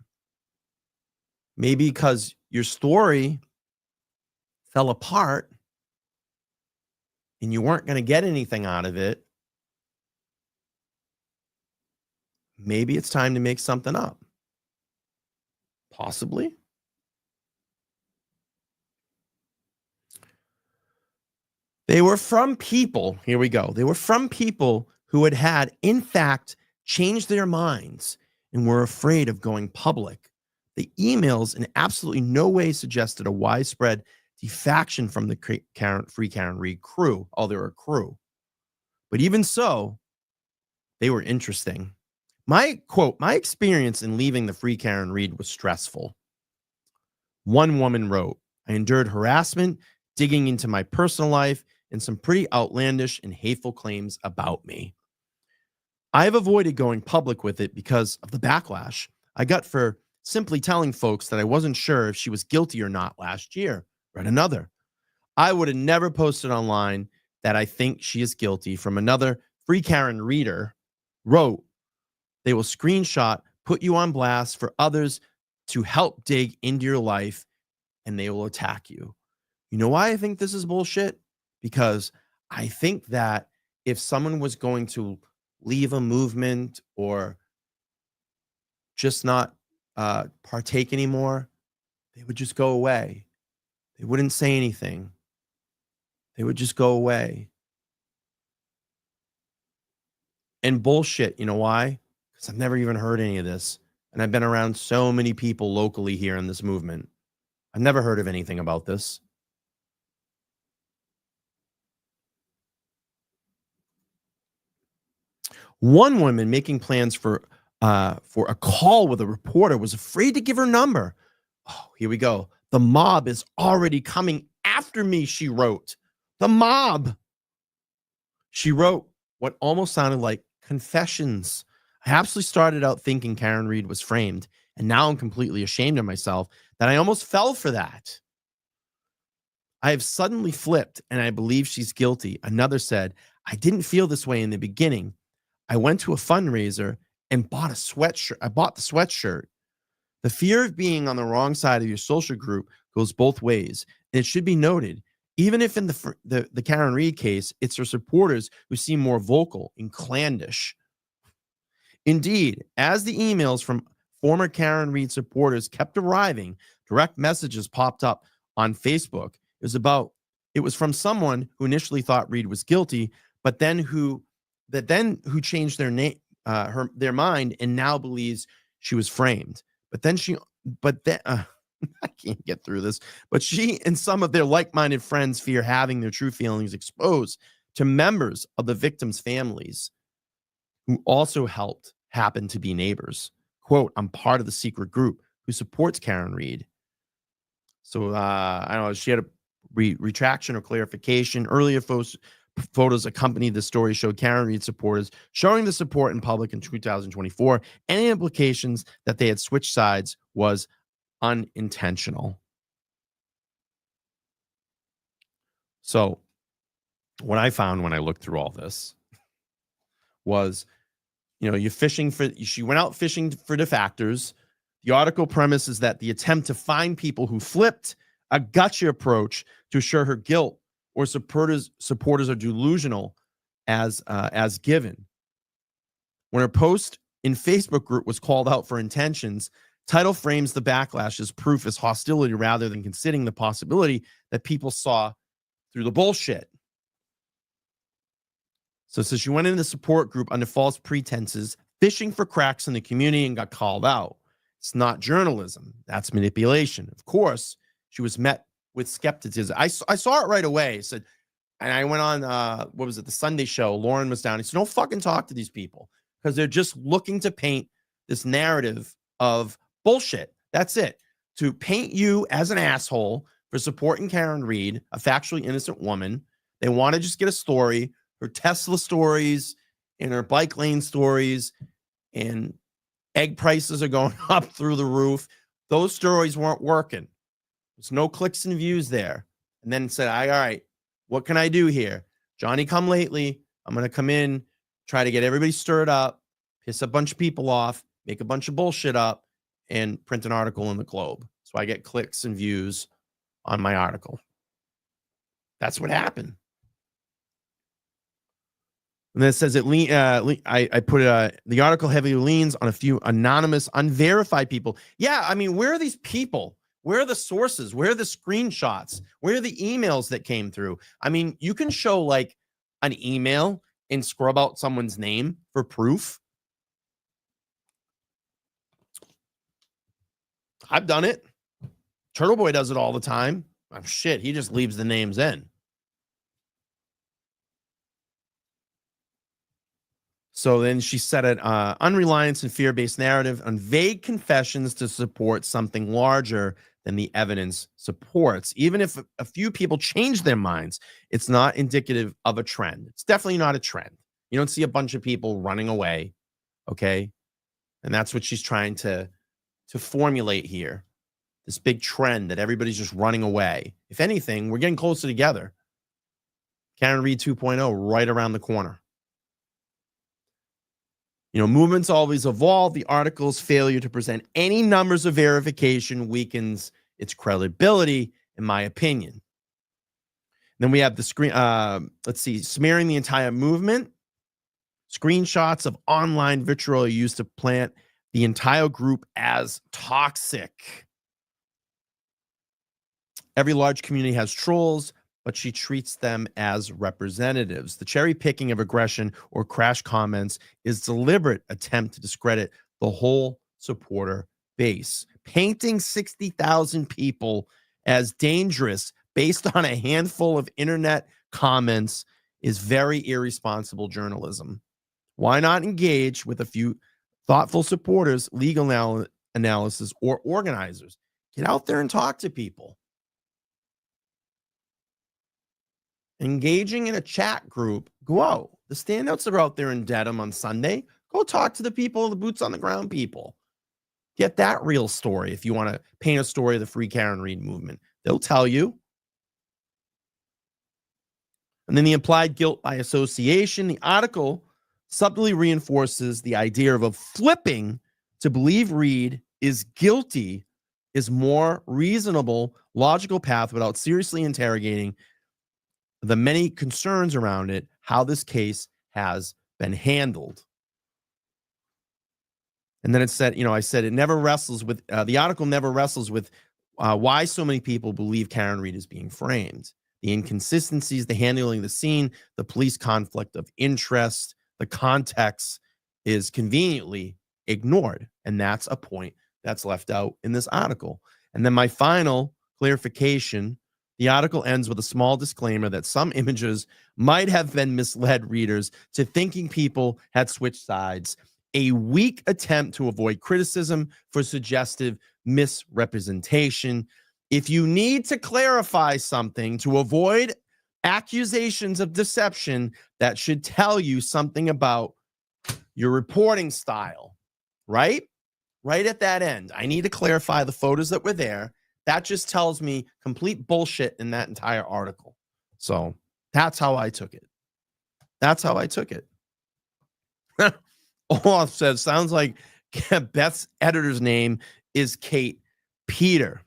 Maybe because your story fell apart and you weren't going to get anything out of it. Maybe it's time to make something up. Possibly. They were from people, here we go. They were from people who had, in fact, changed their minds and were afraid of going public. The emails in absolutely no way suggested a widespread defection from the Free Karen Read crew. Oh, they were a crew. But even so, they were interesting. My experience in leaving the Free Karen Read was stressful. One woman wrote, I endured harassment, digging into my personal life, and some pretty outlandish and hateful claims about me. I have avoided going public with it because of the backlash I got for simply telling folks that I wasn't sure if she was guilty or not last year. Read another. I would have never posted online that I think she is guilty. From another Free Karen reader wrote, they will screenshot, put you on blast for others to help dig into your life, and they will attack you. You know why I think this is bullshit? Because I think that if someone was going to leave a movement or just not partake anymore, they would just go away. They wouldn't say anything. They would just go away. And bullshit, you know why? Because I've never even heard any of this. And I've been around so many people locally here in this movement. I've never heard of anything about this. One woman making plans for a call with a reporter was afraid to give her number. Oh, here we go. The mob is already coming after me, she wrote. The mob. She wrote what almost sounded like confessions. I absolutely started out thinking Karen Read was framed, and now I'm completely ashamed of myself that I almost fell for that. I have suddenly flipped and I believe she's guilty. Another said, I didn't feel this way in the beginning. I went to a fundraiser and bought a sweatshirt. I bought the sweatshirt. The fear of being on the wrong side of your social group goes both ways. And it should be noted, even if in the Karen Read case, it's her supporters who seem more vocal and clannish. Indeed, as the emails from former Karen Read supporters kept arriving, direct messages popped up on Facebook. It was from someone who initially thought Read was guilty, but then who changed their name, their mind, and now believes she was framed. But then I can't get through this. But she and some of their like-minded friends fear having their true feelings exposed to members of the victims' families who also happen to be neighbors. Quote, I'm part of the secret group who supports Karen Read. So I don't know, she had a retraction or clarification. Earlier photos accompanied the story showed Karen Read supporters showing the support in public in 2024. Any implications that they had switched sides was unintentional. So what I found when I looked through all this was, she went out fishing for defactors. The article premise is that the attempt to find people who flipped a gotcha approach to assure her guilt or supporters are delusional as given. When her post in Facebook group was called out for intentions, title frames the backlash as proof as hostility rather than considering the possibility that people saw through the bullshit. So it says she went into the support group under false pretenses, fishing for cracks in the community, and got called out. It's not journalism. That's manipulation. Of course, she was met with skepticism. I saw it right away. Said, and I went on, what was it, the Sunday show. Lauren was down. He said, don't fucking talk to these people because they're just looking to paint this narrative of bullshit. That's it. To paint you as an asshole for supporting Karen Read, a factually innocent woman. They want to just get a story, her Tesla stories and her bike lane stories, and egg prices are going up through the roof. Those stories weren't working. There's no clicks and views there. And then said, all right, what can I do here? Johnny come lately. I'm going to come in, try to get everybody stirred up, piss a bunch of people off, make a bunch of bullshit up, and print an article in the Globe. So I get clicks and views on my article. That's what happened. And then it says I put the article heavily leans on a few anonymous, unverified people. Yeah, I mean, where are these people? Where are the sources? Where are the screenshots? Where are the emails that came through? I mean, you can show like an email and scrub out someone's name for proof. I've done it. Turtle Boy does it all the time. Oh, shit, he just leaves the names in. So then she said it, unreliance and fear-based narrative on vague confessions to support something larger than the evidence supports. Even if a few people change their minds, it's not indicative of a trend. It's definitely not a trend. You don't see a bunch of people running away, okay? And that's what she's trying to formulate here. This big trend that everybody's just running away. If anything, we're getting closer together. Karen Read 2.0 right around the corner. Movements always evolve. The article's failure to present any numbers of verification weakens its credibility, in my opinion. Then we have the screen. Let's see, smearing the entire movement. Screenshots of online vitriol used to plant the entire group as toxic. Every large community has trolls, but she treats them as representatives. The cherry picking of aggression or crash comments is deliberate attempt to discredit the whole supporter base. Painting 60,000 people as dangerous based on a handful of internet comments is very irresponsible journalism. Why not engage with a few thoughtful supporters, legal analysis, or organizers? Get out there and talk to people. Engaging in a chat group, go. The standouts are out there in Dedham on Sunday. Go talk to the people, the boots on the ground people. Get that real story if you want to paint a story of the Free Karen Read movement. They'll tell you. And then the implied guilt by association. The article subtly reinforces the idea of flipping to believe Reed is guilty is more reasonable, logical path without seriously interrogating the many concerns around it, how this case has been handled. And then it said, I said it never wrestles with, the article never wrestles with why so many people believe Karen Reed is being framed. The inconsistencies, the handling of the scene, the police conflict of interest, the context is conveniently ignored. And that's a point that's left out in this article. And then my final clarification, the article ends with a small disclaimer that some images might have been misled readers to thinking people had switched sides, a weak attempt to avoid criticism for suggestive misrepresentation. If you need to clarify something to avoid accusations of deception, that should tell you something about your reporting style, right? Right at that end, I need to clarify the photos that were there. That just tells me complete bullshit in that entire article. So that's how I took it. That's how I took it. Olaf says, sounds like Beth's editor's name is Kate Peter.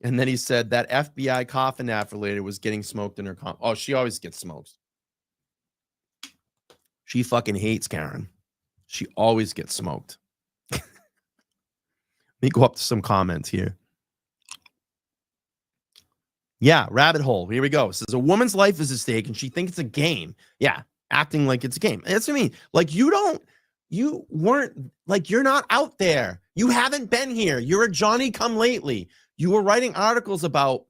And then he said that FBI coffin affiliator was getting smoked in her Oh, she always gets smoked. She fucking hates Karen. She always gets smoked. Let me go up to some comments here. Yeah, rabbit hole. Here we go. It says a woman's life is at stake and she thinks it's a game. Yeah, acting like it's a game. That's what I mean. Like you're not out there. You haven't been here. You're a Johnny come lately. You were writing articles about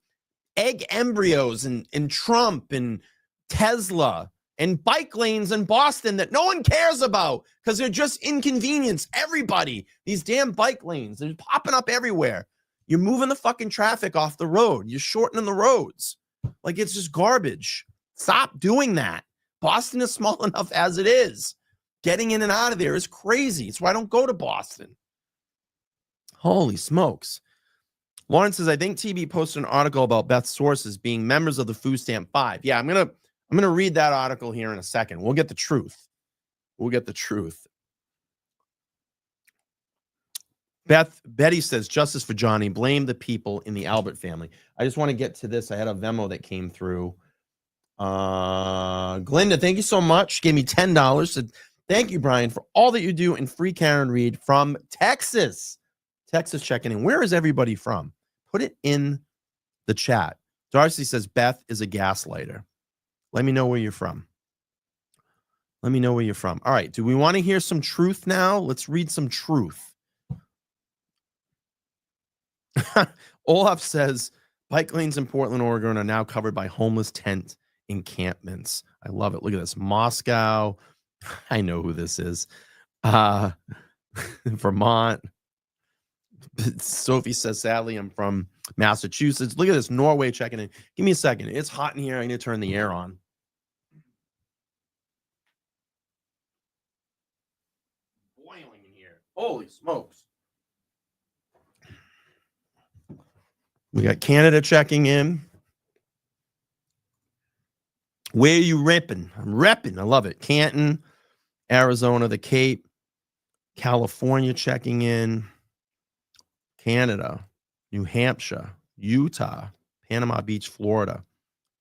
egg embryos and Trump and Tesla and bike lanes in Boston that no one cares about because they're just inconvenience. Everybody, these damn bike lanes, they're popping up everywhere. You're moving the fucking traffic off the road. You're shortening the roads. Like it's just garbage. Stop doing that. Boston is small enough as it is. Getting in and out of there is crazy. It's why I don't go to Boston. Holy smokes. Lawrence says, I think TB posted an article about Beth's sources being members of the Food Stamp 5. Yeah, I'm gonna read that article here in a second. We'll get the truth. We'll get the truth. Betty says, justice for Johnny. Blame the people in the Albert family. I just want to get to this. I had a Venmo that came through. Glinda, thank you so much. Gave me $10. Said, thank you, Brian, for all that you do in free Karen Reed from Texas. Texas checking in. Where is everybody from? Put it in the chat. Darcy says, Beth is a gaslighter. Let me know where you're from. Let me know where you're from. All right. Do we want to hear some truth now? Let's read some truth. Olaf says, bike lanes in Portland, Oregon are now covered by homeless tent encampments. I love it. Look at this. Moscow. I know who this is. Vermont. Sophie says, sadly, I'm from Massachusetts. Look at this. Norway checking in. Give me a second. It's hot in here. I need to turn the air on. Boiling in here. Holy smokes. We got Canada checking in. Where are you repping? I'm repping. I love it. Canton, Arizona, the Cape, California checking in. Canada, New Hampshire, Utah, Panama Beach, Florida,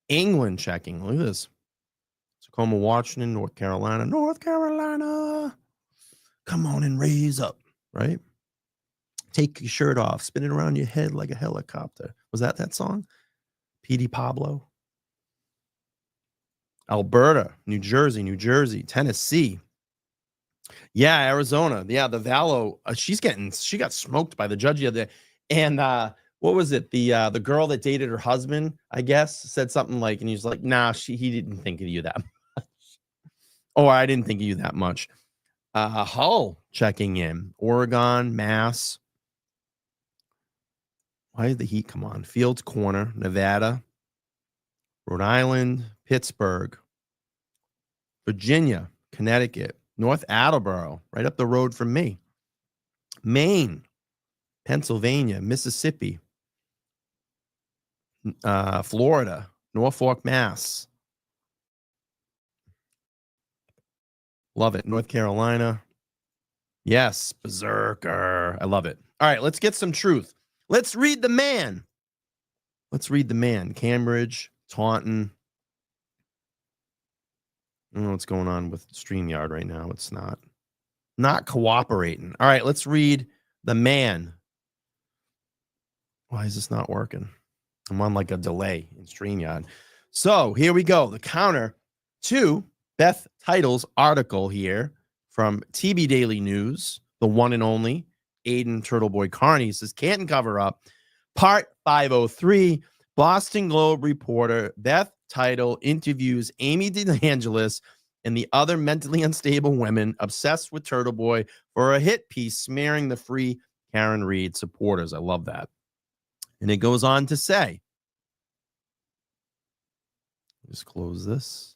England checking. Look at this. Tacoma, Washington, North Carolina. Come on and raise up, right? Take your shirt off, spin it around your head like a helicopter. Was that song? P.D. Pablo. Alberta, New Jersey, Tennessee. Yeah, Arizona. Yeah, the Valo. She got smoked by the judge the other day. And what was it? The girl that dated her husband, I guess, said something like, and he was like, nah, he didn't think of you that much. Oh, I didn't think of you that much. Hull checking in. Oregon, Mass. Why did the heat come on? Fields Corner, Nevada, Rhode Island, Pittsburgh, Virginia, Connecticut, North Attleboro, right up the road from me, Maine, Pennsylvania, Mississippi, Florida, Norfolk, Mass. Love it. North Carolina. Yes, Berserker. I love it. All right, let's get some truth. Let's read the man. Let's read the man. Cambridge, Taunton. I don't know what's going on with StreamYard right now. It's not cooperating. All right, let's read the man. Why is this not working? I'm on like a delay in StreamYard. So here we go. The counter to Beth Title's article here from TB Daily News, the one and only Aiden Turtleboy Carney says Canton cover up, part 503. Boston Globe reporter Beth Title interviews Amy DeAngelis and the other mentally unstable women obsessed with Turtleboy for a hit piece smearing the Free Karen Read supporters. I love that. And it goes on to say, just close this.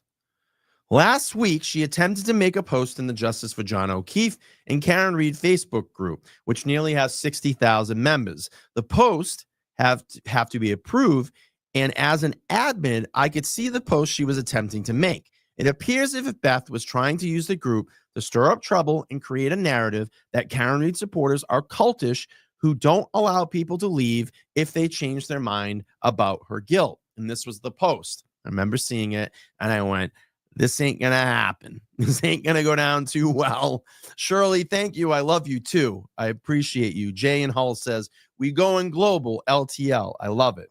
Last week, she attempted to make a post in the Justice for John O'Keefe and Karen Read Facebook group, which nearly has 60,000 members. The post have to be approved, and as an admin, I could see the post she was attempting to make. It appears as if Beth was trying to use the group to stir up trouble and create a narrative that Karen Read supporters are cultish who don't allow people to leave if they change their mind about her guilt. And this was the post. I remember seeing it, and I went, this ain't going to happen. This ain't going to go down too well. Shirley, thank you. I love you too. I appreciate you. Jay in Hull says, we going global, LTL. I love it.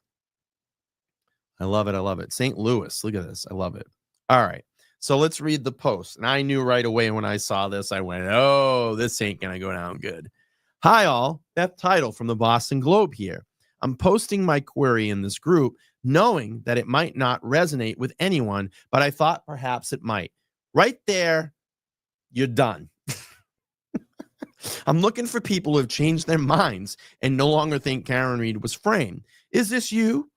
I love it. I love it. St. Louis. Look at this. I love it. All right. So let's read the post. And I knew right away when I saw this, I went, oh, this ain't going to go down good. Hi, all. Beth Title from the Boston Globe here. I'm posting my query in this group, knowing that it might not resonate with anyone, but I thought perhaps it might. Right there, you're done. I'm looking for people who have changed their minds and no longer think Karen Read was framed. Is this you?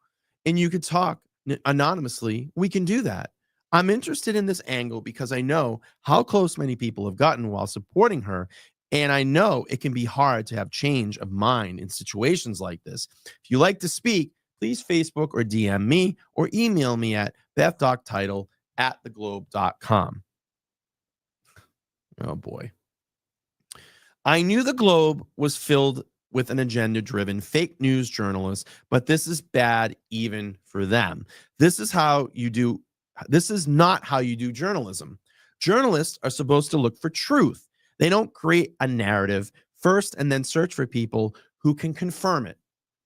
And you could talk anonymously. We can do that. I'm interested in this angle because I know how close many people have gotten while supporting her. And I know it can be hard to have change of mind in situations like this. If you like to speak, please Facebook or DM me or email me at bethdoctitle@theglobe.com. Oh, boy. I knew the Globe was filled with an agenda-driven fake news journalist, but this is bad even for them. This is not how you do journalism. Journalists are supposed to look for truth. They don't create a narrative first and then search for people who can confirm it.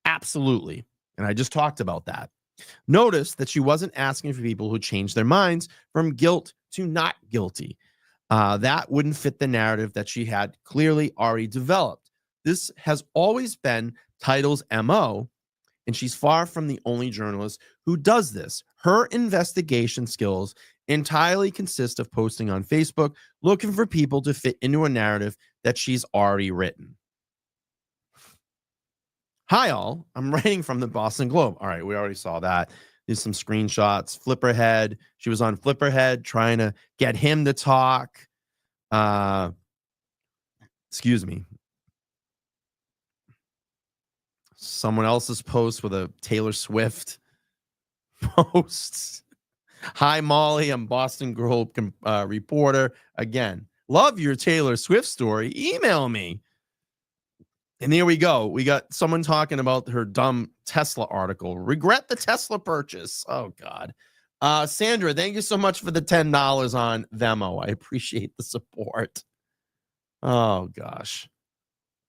Absolutely. And I just talked about that. Notice that she wasn't asking for people who changed their minds from guilt to not guilty. That wouldn't fit the narrative that she had clearly already developed. This has always been Title's MO, and she's far from the only journalist who does this. Her investigation skills entirely consist of posting on Facebook, looking for people to fit into a narrative that she's already written. Hi, all. I'm writing from the Boston Globe. All right, we already saw that. There's some screenshots. Flipperhead. She was on Flipperhead trying to get him to talk. Excuse me. Someone else's post with a Taylor Swift post. Hi, Molly. I'm Boston Globe reporter. Again, love your Taylor Swift story. Email me. And here we go. We got someone talking about her dumb Tesla article. Regret the Tesla purchase. Oh, God. Sandra, thank you so much for the $10 on Venmo. I appreciate the support. Oh, gosh.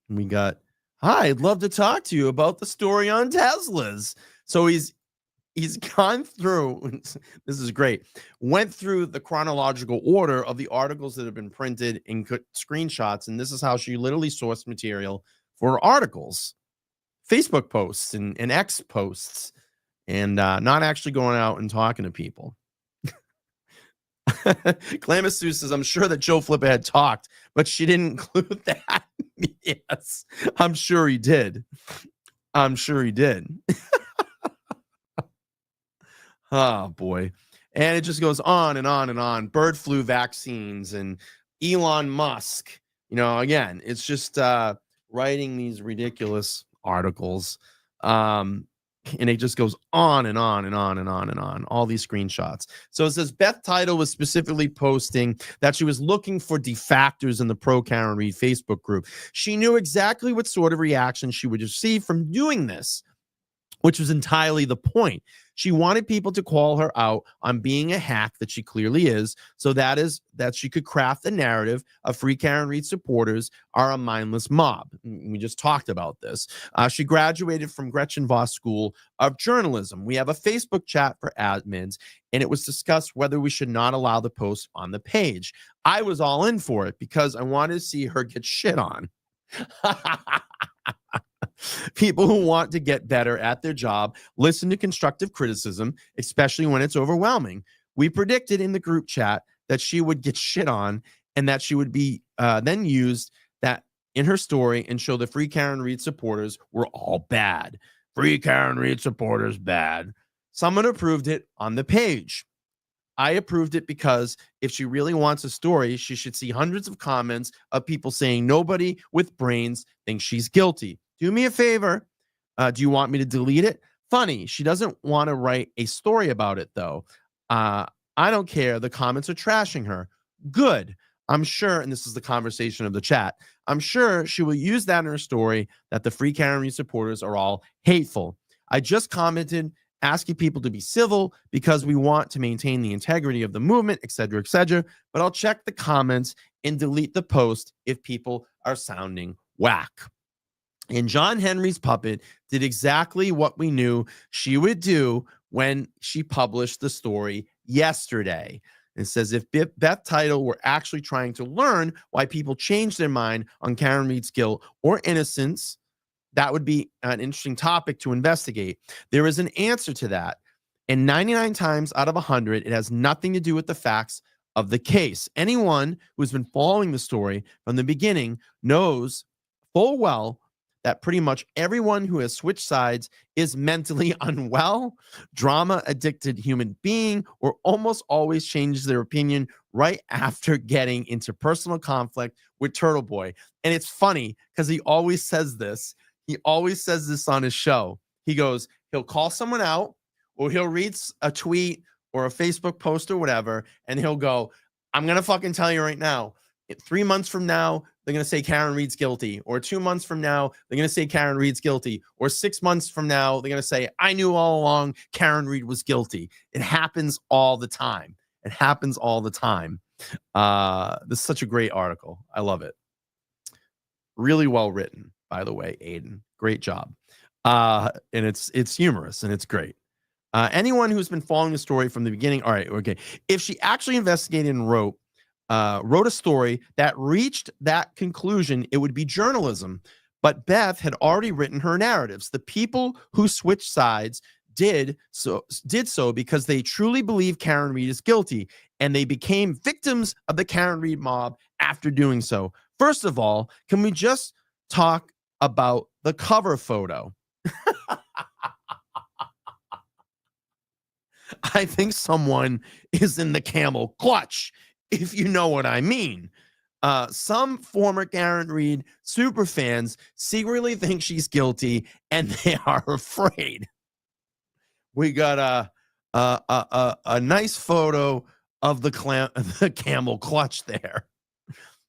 We got, hi, I'd love to talk to you about the story on Teslas. So he's gone through, this is great, went through the chronological order of the articles that have been printed and screenshots. And this is how she literally sourced material for articles, Facebook posts and X posts, and not actually going out and talking to people. Glamis Sue says, I'm sure that Joe Flipper had talked, but she didn't include that. Yes, I'm sure he did. I'm sure he did. Oh, boy. And it just goes on and on and on. Bird flu vaccines and Elon Musk. You know, again, it's just writing these ridiculous articles. And it just goes on and on and on and on and on, all these screenshots. So it says Beth Title was specifically posting that she was looking for defactors in the Pro Karen Read Facebook group. She knew exactly what sort of reaction she would receive from doing this, which was entirely the point. She wanted people to call her out on being a hack that she clearly is, so that she could craft the narrative of Free Karen Read supporters are a mindless mob. We just talked about this. She graduated from Gretchen Voss School of Journalism. We have a Facebook chat for admins, and it was discussed whether we should not allow the post on the page. I was all in for it because I wanted to see her get shit on. People who want to get better at their job listen to constructive criticism, especially when it's overwhelming. We predicted in the group chat that she would get shit on and that she would be then used that in her story and show the Free Karen Read supporters were all bad. Free Karen Read supporters bad. Someone approved it on the page. I approved it because if she really wants a story, she should see hundreds of comments of people saying nobody with brains thinks she's guilty. Do me a favor. Do you want me to delete it? Funny, she doesn't want to write a story about it, though. I don't care. The comments are trashing her. Good. I'm sure, and this is the conversation of the chat, I'm sure she will use that in her story that the Free Karen Read supporters are all hateful. I just commented asking people to be civil because we want to maintain the integrity of the movement, etc., etc. But I'll check the comments and delete the post if people are sounding whack. And John Henry's puppet did exactly what we knew she would do when she published the story yesterday. It says if Beth Title were actually trying to learn why people change their mind on Karen Read's guilt or innocence, that would be an interesting topic to investigate. There is an answer to that. And 99 times out of 100, it has nothing to do with the facts of the case. Anyone who's been following the story from the beginning knows full well that pretty much everyone who has switched sides is mentally unwell, drama-addicted human being, or almost always changes their opinion right after getting into personal conflict with Turtle Boy. And it's funny because he always says this. He always says this on his show. He goes, he'll call someone out, or he'll read a tweet or a Facebook post or whatever, and he'll go, I'm going to fucking tell you right now, 3 months from now, they're going to say Karen Read's guilty. Or 2 months from now, they're going to say Karen Read's guilty. Or 6 months from now, they're going to say, I knew all along Karen Read was guilty. It happens all the time. It happens all the time. This is such a great article. I love it. Really well written, by the way, Aiden. Great job. And it's humorous and it's great. Anyone who's been following the story from the beginning, all right, okay. If she actually investigated and wrote a story that reached that conclusion, it would be journalism. But Beth had already written her narratives. The people who switched sides did so because they truly believe Karen Read is guilty, and they became victims of the Karen Read mob after doing so. First of all, can we just talk about the cover photo? I think someone is in the camel clutch, if you know what I mean. Some former Karen Read super fans secretly think she's guilty, and they are afraid. We got a nice photo of the camel clutch there.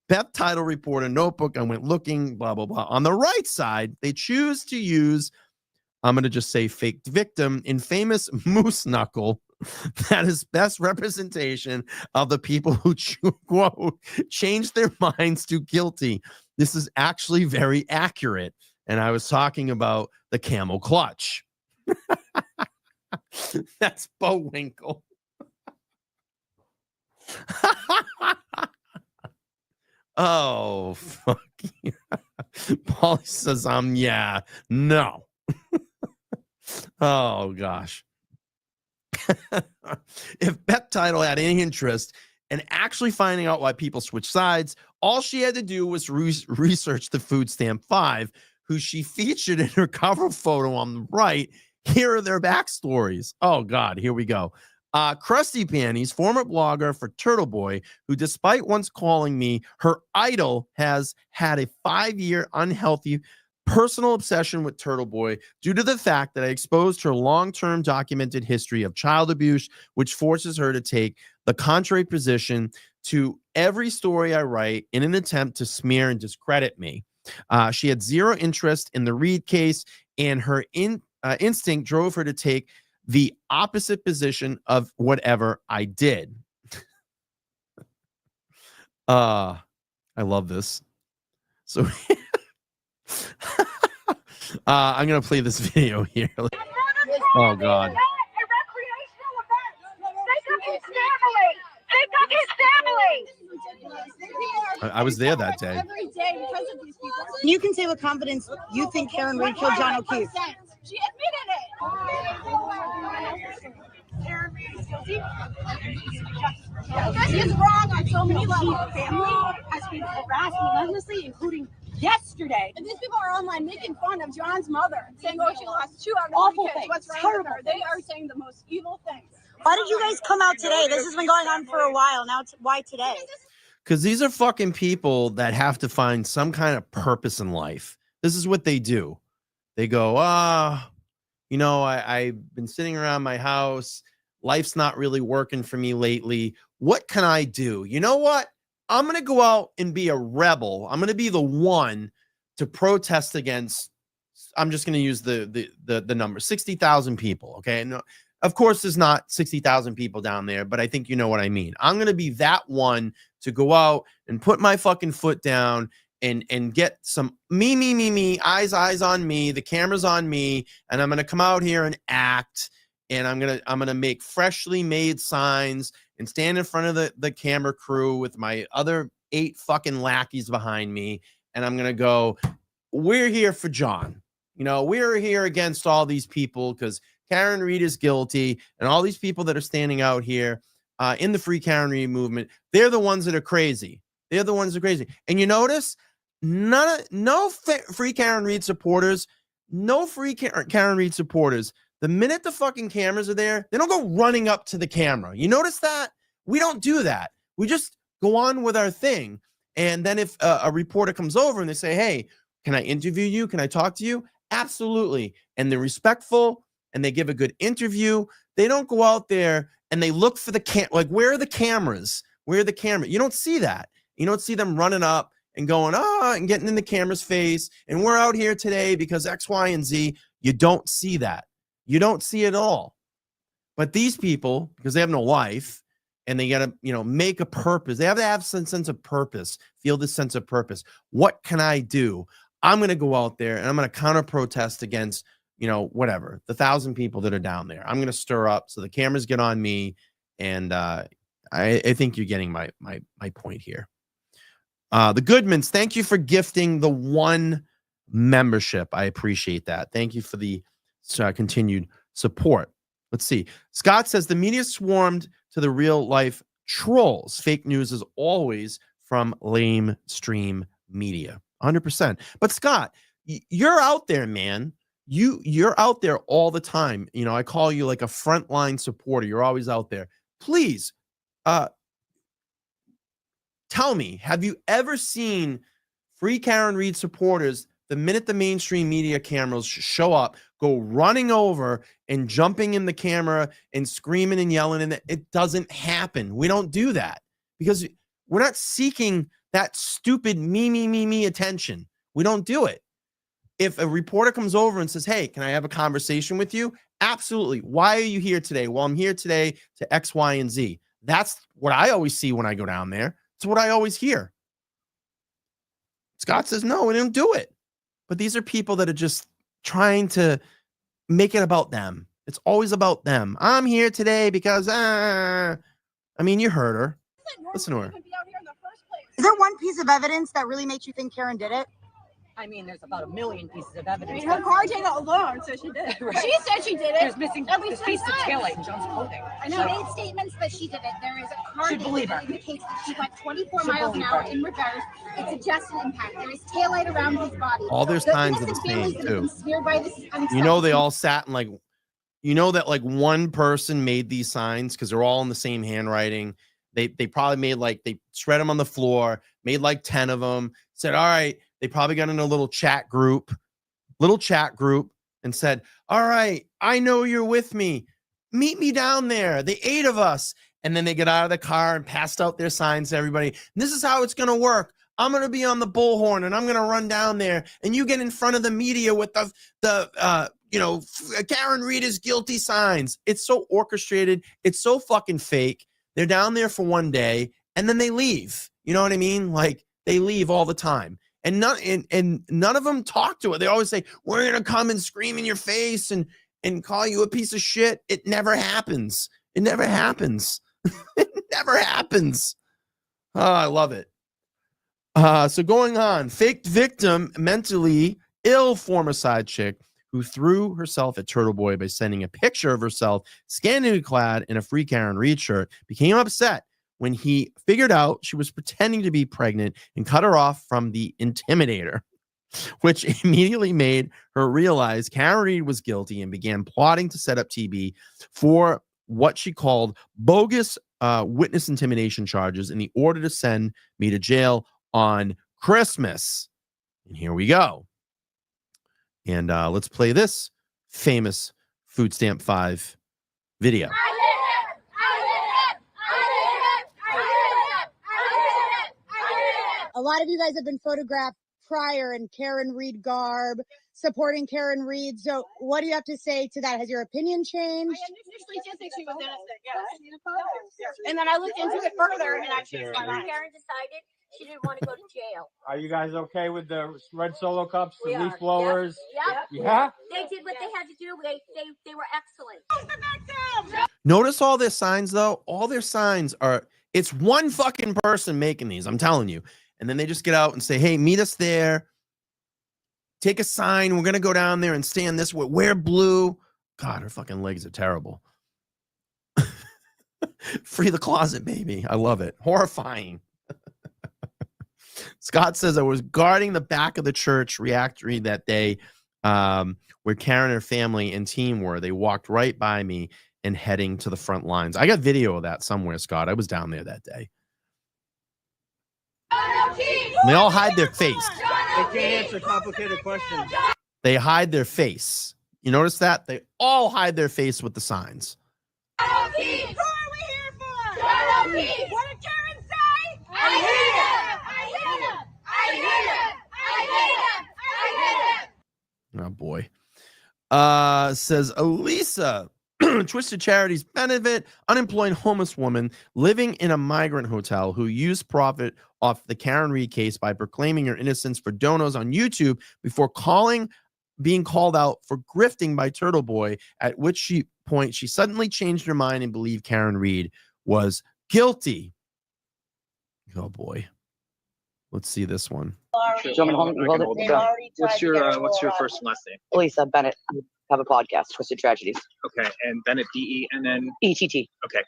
Beth Title reported a notebook. I went looking, blah, blah, blah. On the right side, they choose to use, I'm going to just say fake victim, in famous moose knuckle. That is best representation of the people who, quote, changed their minds to guilty. This is actually very accurate. And I was talking about the camel clutch. That's Bowinkle. Oh, fuck yeah. Paulie says, yeah, no. Oh, gosh. If Beth Title had any interest in actually finding out why people switch sides, all she had to do was research the Food Stamp 5, who she featured in her cover photo on the right. Here are their backstories. Oh, God, here we go. Krusty Panties, former blogger for Turtle Boy, who despite once calling me her idol, has had a 5-year unhealthy personal obsession with Turtle Boy due to the fact that I exposed her long-term documented history of child abuse, which forces her to take the contrary position to every story I write in an attempt to smear and discredit me. She had zero interest in the Reed case, and her instinct drove her to take the opposite position of whatever I did. I love this. So I'm going to play this video here. Oh, God. I was there that day. You can say with confidence you think Karen Reed killed John O'Keefe. She admitted it. Karen Reed is guilty. This is wrong on so many levels. Family has been harassed relentlessly, including yesterday. And these people are online making fun of John's mother, saying, "Oh, she lost 2 out of 3 kids. What's wrong with her?" They are saying the most evil things. Why did you guys come out today? This has been going on for a while now. Why today? Because these are fucking people that have to find some kind of purpose in life. This is what they do. They go, I've been sitting around my house. Life's not really working for me lately. What can I do? You know what? I'm going to go out and be a rebel. I'm going to be the one to protest against. I'm just going to use the number 60,000 people. Okay. No, of course, there's not 60,000 people down there, but I think you know what I mean. I'm going to be that one to go out and put my fucking foot down and get some me, eyes on me, the camera's on me, and I'm going to come out here and act, and I'm going to make freshly made signs and stand in front of the camera crew with my other 8 fucking lackeys behind me, and I'm going to go, we're here for John. We're here against all these people because Karen Reed is guilty, and all these people that are standing out here in the Free Karen Reed movement, they're the ones that are crazy. They're the ones that are crazy. And you notice no Free Karen Reed supporters, the minute the fucking cameras are there, they don't go running up to the camera. You notice that? We don't do that. We just go on with our thing. And then if a reporter comes over and they say, "Hey, can I interview you? Can I talk to you?" Absolutely. And they're respectful and they give a good interview. They don't go out there and they look for where are the cameras? Where are the cameras? You don't see that. You don't see them running up and going, and getting in the camera's face. And we're out here today because X, Y, and Z. You don't see that. You don't see it all. But these people, because they have no life and they got to, make a purpose. They have to have some sense of purpose, feel this sense of purpose. What can I do? I'm going to go out there and I'm going to counter protest against, whatever, the 1,000 people that are down there. I'm going to stir up so the cameras get on me. And I think you're getting my point here. The Goodmans, thank you for gifting the 1 membership. I appreciate that. Thank you for the continued support. Let's see. Scott says the media swarmed to the real life trolls. Fake news is always from lamestream media. 100%. But Scott, you're out there, man. You're out there all the time. I call you like a frontline supporter. You're always out there. Please, tell me, have you ever seen Free Karen Reed supporters, the minute the mainstream media cameras show up, go running over and jumping in the camera and screaming and yelling? And it doesn't happen. We don't do that because we're not seeking that stupid me attention. We don't do it. If a reporter comes over and says, "Hey, can I have a conversation with you?" Absolutely. Why are you here today? Well, I'm here today to X, Y, and Z. That's what I always see when I go down there. It's what I always hear. Scott says, no, we don't do it. But these are people that are just trying to make it about them. It's always about them. I'm here today because, you heard her. Listen to her. Is there one piece of evidence that really makes you think Karen did it? There's about 1 million pieces of evidence. Her car data alone, so she did it. Right. She said she did it. There's missing this piece of taillight in John's clothing. She made statements that she did it. There is a car Should data believe that her. indicates that she went 24 miles an hour in reverse. It suggests an impact. There is taillight around his body. All their signs are the same, too. By this They all sat and that one person made these signs because they're all in the same handwriting. They probably made they spread them on the floor, made 10 of them, said, all right, they probably got in a little chat group little chat group and said, all right, I know you're with me. Meet me down there, the 8 of us. And then they get out of the car and passed out their signs to everybody. This is how it's going to work. I'm going to be on the bullhorn and I'm going to run down there. And you get in front of the media with Karen Read is guilty signs. It's so orchestrated. It's so fucking fake. They're down there for one day and then they leave. You know what I mean? Like they leave all the time. And none of them talk to it. They always say, we're going to come and scream in your face and call you a piece of shit. It never happens. It never happens. It never happens. Oh, I love it. So going on, faked victim, mentally ill former side chick who threw herself at Turtle Boy by sending a picture of herself scantily clad in a Free Karen Read shirt, became upset when he figured out she was pretending to be pregnant and cut her off from the intimidator, which immediately made her realize Karen Read was guilty and began plotting to set up TB for what she called bogus witness intimidation charges in the order to send me to jail on Christmas. And here we go. And let's play this famous Food Stamp 5 video. A lot of you guys have been photographed prior in Karen Read garb, supporting Karen Read. So what do you have to say to that? Has your opinion changed? I initially did think she was innocent, yes. And then I looked into it further and I changed my mind. Karen decided she didn't want to go to jail. Are you guys okay with the red Solo cups, the We leaf are. blowers? Yep. Yeah? They did what they had to do. They were excellent. Notice all their signs, though. All their signs are, it's one fucking person making these, I'm telling you. And then they just get out and say, hey, meet us there. Take a sign. We're going to go down there and stand this way. Wear blue. God, her fucking legs are terrible. Free the closet, baby. I love it. Horrifying. Scott says, I was guarding the back of the church reactory that day where Karen and her family and team were. They walked right by me and heading to the front lines. I got video of that somewhere, Scott. I was down there that day. They all hide their face. They can't answer complicated questions. They hide their face. You notice that? They all hide their face with the signs. Who are we here for? What did Karen say? I hate him! I hate him! I hate him! I hate him! I hate him! Oh, boy. Says Elisa, Twisted Charities benefit unemployed homeless woman living in a migrant hotel who used profit off the Karen Read case by proclaiming her innocence for donos on YouTube before being called out for grifting by Turtle Boy, at which point she suddenly changed her mind and believed Karen Read was guilty. Oh boy. Let's see this one. What's your first and last name? Lisa Bennett. I have a podcast, Twisted Tragedies. Okay, and Bennett DE and then ETT. Okay,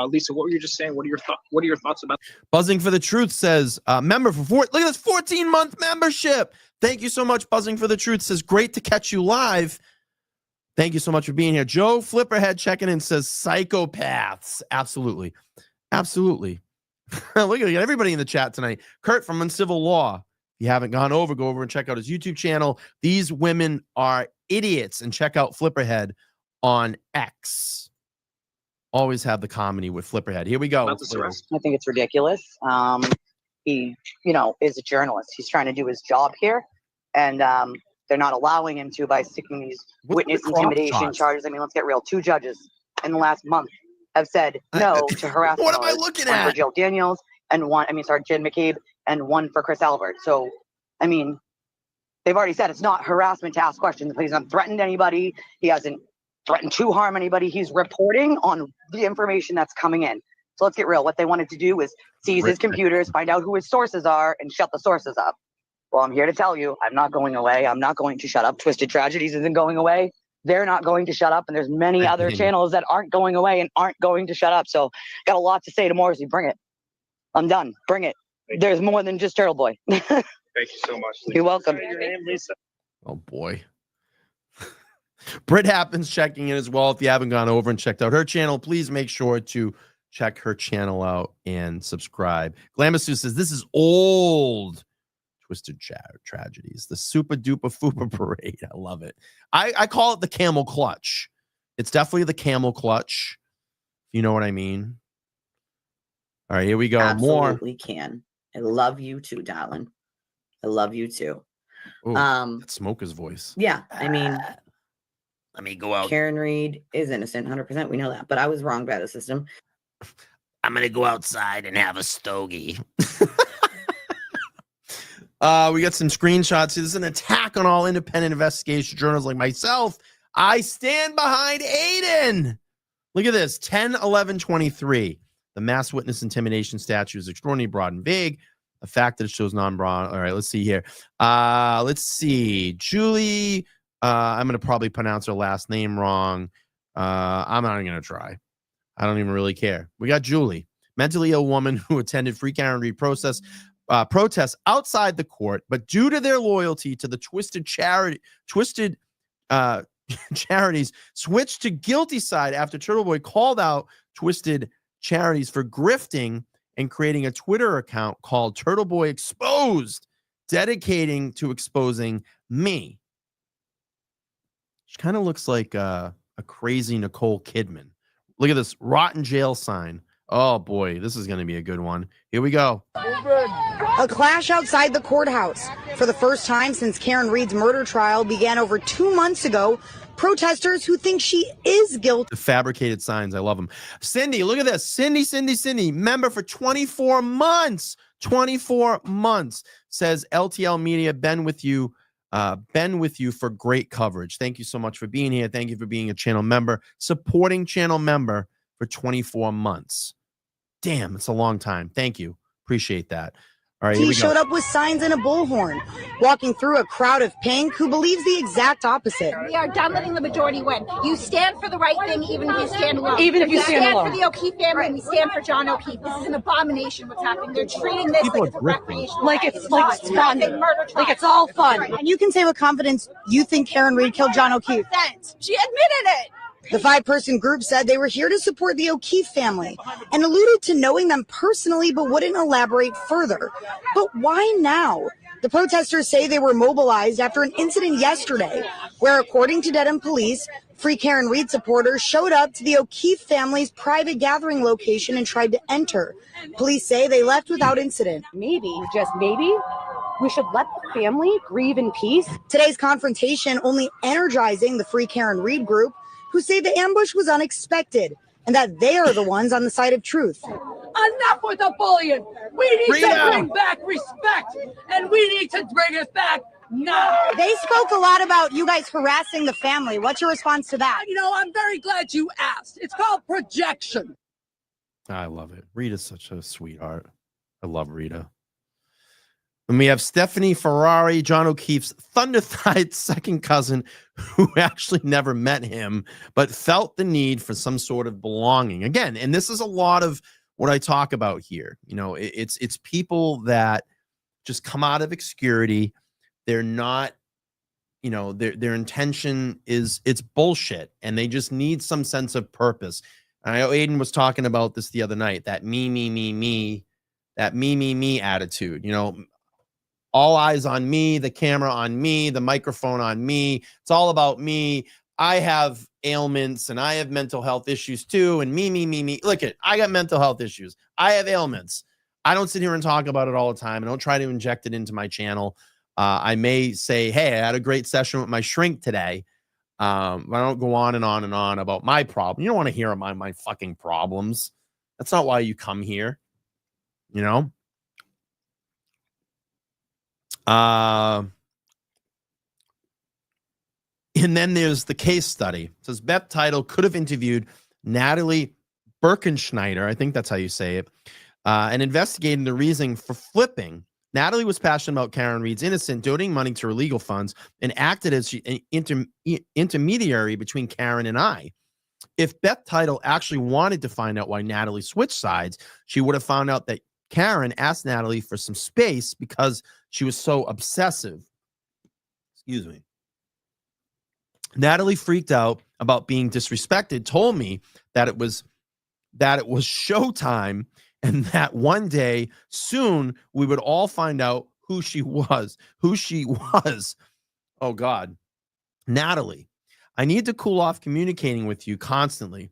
Lisa, what were you just saying? What are your thoughts about? Buzzing for the Truth says member for look at this 14-month membership. Thank you so much. Buzzing for the Truth says great to catch you live. Thank you so much for being here. Joe Flipperhead checking in says psychopaths. Absolutely, absolutely. Look at everybody in the chat tonight. Kurt from Uncivil Law. If you haven't gone over, go over and check out his YouTube channel. These women are idiots, and check out Flipperhead on X. Always have the comedy with Flipperhead. Here we go. I think it's ridiculous. He, is a journalist. He's trying to do his job here, and they're not allowing him to by sticking these witness intimidation charges. I mean, let's get real. 2 judges in the last month have said no to harassment. What am I looking one at? for Joe Daniels and Jen McCabe and one for Chris Albert. So, I mean, they've already said it's not harassment to ask questions. He's not threatened anybody. He hasn't threatened to harm anybody. He's reporting on the information that's coming in. So let's get real. What they wanted to do was seize his computers, find out who his sources are, and shut the sources up. Well, I'm here to tell you, I'm not going away. I'm not going to shut up. Twisted Tragedies isn't going away. They're not going to shut up. And there's many other channels that aren't going away and aren't going to shut up. So got a lot to say to Morrissey. Bring it. I'm done. Bring it. There's more than just Turtle Boy. Thank you so much, Lisa. You're welcome. Your name, Lisa? Oh, boy. Brit Happens checking in as well. If you haven't gone over and checked out her channel, please make sure to check her channel out and subscribe. Glamasu says, this is old. Twisted Tragedies, the super duper fupa parade. I love it. I call it the camel clutch. It's definitely the camel clutch. You know what I mean? All right, here we go. Absolutely can. I love you too, darling. I love you too. Ooh, that Smoker's voice. Yeah, I mean, let me go out. Karen Reed is innocent, 100%. We know that, but I was wrong by the system. I'm gonna go outside and have a stogie. We got some screenshots. This is an attack on all independent investigation journals like myself. I stand behind Aiden. Look at this, 10/11/23. The mass witness intimidation statute is extraordinarily broad and vague. The fact that it shows non-broad. All right, let's see here. Let's see. Julie, I'm going to probably pronounce her last name wrong. I'm not even going to try. I don't even really care. We got Julie, mentally ill woman who attended Free Karen Read protests outside the court, but due to their loyalty to the twisted charities, switched to guilty side after Turtle Boy called out Twisted Charities for grifting and creating a Twitter account called Turtle Boy Exposed, dedicating to exposing me. She kind of looks like a crazy Nicole Kidman. Look at this rotten jail sign. Oh boy, this is going to be a good one. Here we go. A clash outside the courthouse. For the first time since Karen Read's murder trial began over 2 months ago, protesters who think she is guilty. The fabricated signs, I love them. Cindy, look at this. Cindy, member for 24 months. 24 months. Says LTL Media, been with you for great coverage. Thank you so much for being here. Thank you for being a channel member, supporting channel member for 24 months. Damn, it's a long time. Thank you. Appreciate that. All right, here He we go. showed up with signs and a bullhorn, walking through a crowd of pink who believes the exact opposite. We are done letting the majority win. You stand for the right thing, even if you stand alone. Even if you stand alone. for the O'Keefe family, and we stand for John O'Keefe. This is an abomination what's happening. They're treating this like it's a recreational. Like it's fun. Like it's all fun. And you can say with confidence you think Karen Read killed John O'Keefe. She admitted it. The 5-person group said they were here to support the O'Keefe family and alluded to knowing them personally but wouldn't elaborate further. But why now? The protesters say they were mobilized after an incident yesterday where, according to Dedham police, Free Karen Read supporters showed up to the O'Keefe family's private gathering location and tried to enter. Police say they left without incident. Maybe, just maybe, we should let the family grieve in peace. Today's confrontation only energizing the Free Karen Read group, who say the ambush was unexpected and that they are the ones on the side of truth. Enough with the bullying. We need to bring back respect, and we need to bring it back now. They spoke a lot about you guys harassing the family. What's your response to that? You know, I'm very glad you asked. It's called projection. I love it. Rita's such a sweetheart. I love Rita. And we have Stephanie Ferrari, John O'Keefe's thunder-thighed second cousin, who actually never met him, but felt the need for some sort of belonging. Again, and this is a lot of what I talk about here. You know, it's people that just come out of obscurity. They're not, you know, their intention is, it's bullshit, and they just need some sense of purpose. And I know Aiden was talking about this the other night, that me, that me attitude, you know, all eyes on me, the camera on me, the microphone on me. It's all about me. I have ailments and I have mental health issues too. And me. Look at, I got mental health issues. I have ailments. I don't sit here and talk about it all the time. I don't try to inject it into my channel. I may say, hey, I had a great session with my shrink today. I don't go on and on and on about my problem. You don't want to hear about my fucking problems. That's not why you come here, you know? And then there's the case study. It says Beth Title could have interviewed Natalie Birkenschneider, I think that's how you say it, and investigating the reason for flipping. Natalie was passionate about Karen Read's innocent, donating money to her legal funds, and acted as an intermediary between Karen and I. If Beth Title actually wanted to find out why Natalie switched sides, she would have found out that Karen asked Natalie for some space because she was so obsessive. Excuse me. Natalie freaked out about being disrespected, told me that it was showtime, and that one day soon we would all find out who she was. Oh, God. Natalie, I need to cool off communicating with you constantly.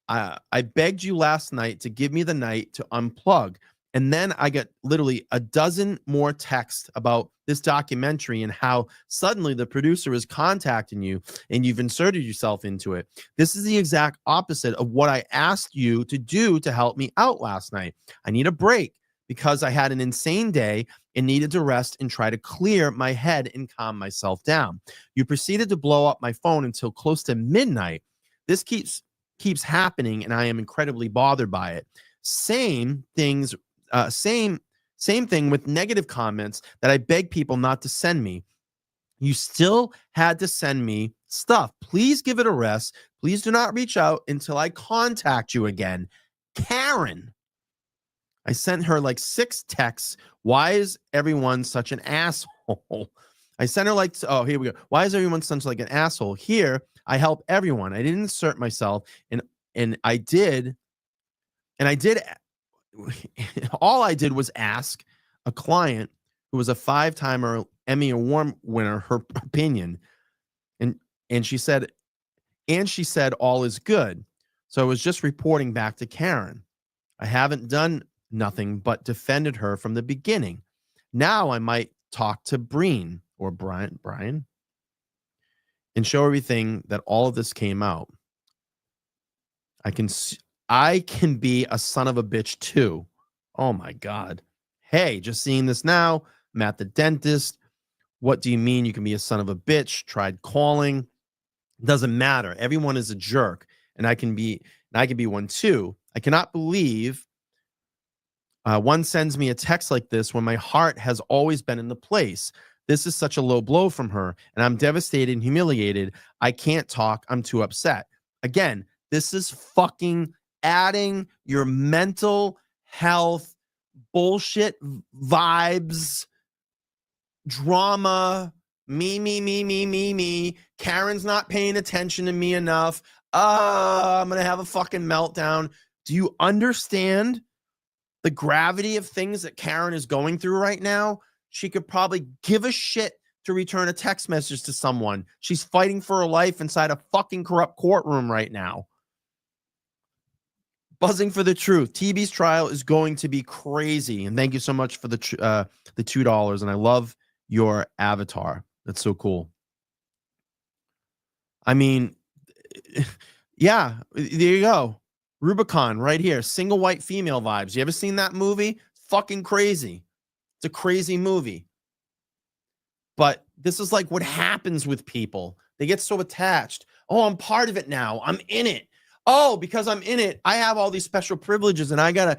I begged you last night to give me the night to unplug. And then I get literally a dozen more texts about this documentary and how suddenly the producer is contacting you and you've inserted yourself into it. This is the exact opposite of what I asked you to do to help me out last night. I need a break because I had an insane day and needed to rest and try to clear my head and calm myself down. You proceeded to blow up my phone until close to midnight. This keeps happening and I am incredibly bothered by it. Same thing with negative comments that I beg people not to send me. You still had to send me stuff. Please give it a rest. Please do not reach out until I contact you again. Karen. I sent her like 6 texts. Why is everyone such an asshole? I sent her like, oh, here we go. Why is everyone such like an asshole? Here, I help everyone. I didn't insert myself and I did all I did was ask a client who was a 5-timer Emmy Award winner her opinion. And she said all is good. So I was just reporting back to Karen. I haven't done nothing but defended her from the beginning. Now I might talk to Brian and show everything that all of this came out. I can be a son of a bitch too. Oh my God. Hey, just seeing this now. I'm at the dentist. What do you mean you can be a son of a bitch? Tried calling. Doesn't matter. Everyone is a jerk. And I can be one too. I cannot believe one sends me a text like this when my heart has always been in the place. This is such a low blow from her. And I'm devastated and humiliated. I can't talk. I'm too upset. Again, this is fucking adding your mental health bullshit vibes, drama, me. Karen's not paying attention to me enough. I'm going to have a fucking meltdown. Do you understand the gravity of things that Karen is going through right now? She could probably give a shit to return a text message to someone. She's fighting for her life inside a fucking corrupt courtroom right now. Buzzing for the truth. TB's trial is going to be crazy. And thank you so much for the $2. And I love your avatar. That's so cool. I mean, yeah, there you go. Rubicon right here. Single white female vibes. You ever seen that movie? Fucking crazy. It's a crazy movie. But this is like what happens with people. They get so attached. Oh, I'm part of it now. I'm in it. Oh, because I'm in it, I have all these special privileges and I gotta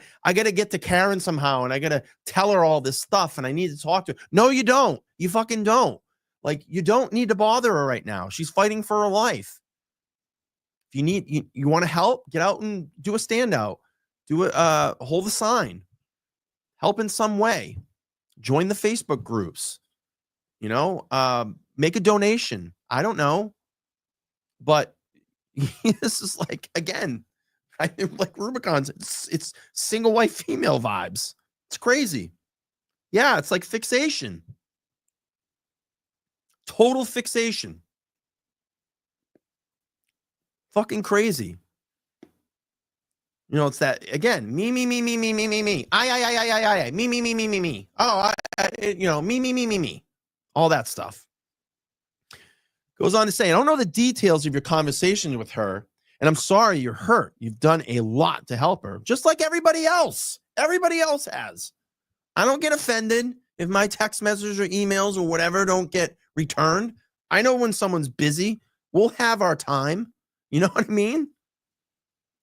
get to Karen somehow and I gotta tell her all this stuff and I need to talk to her. No, you don't. You fucking don't. Like, you don't need to bother her right now. She's fighting for her life. If you want to help, get out and do a standout. Hold a sign. Help in some way. Join the Facebook groups. Make a donation. I don't know. But this is like, again, like Rubicon's, it's single white female vibes. It's crazy. Yeah, it's like fixation. Total fixation. Fucking crazy. It's that, again, me. I. Me. Oh, me. All that stuff. Goes on to say, I don't know the details of your conversation with her, and I'm sorry you're hurt. You've done a lot to help her, just like everybody else. Everybody else has. I don't get offended if my text messages or emails or whatever don't get returned. I know when someone's busy, we'll have our time. You know what I mean?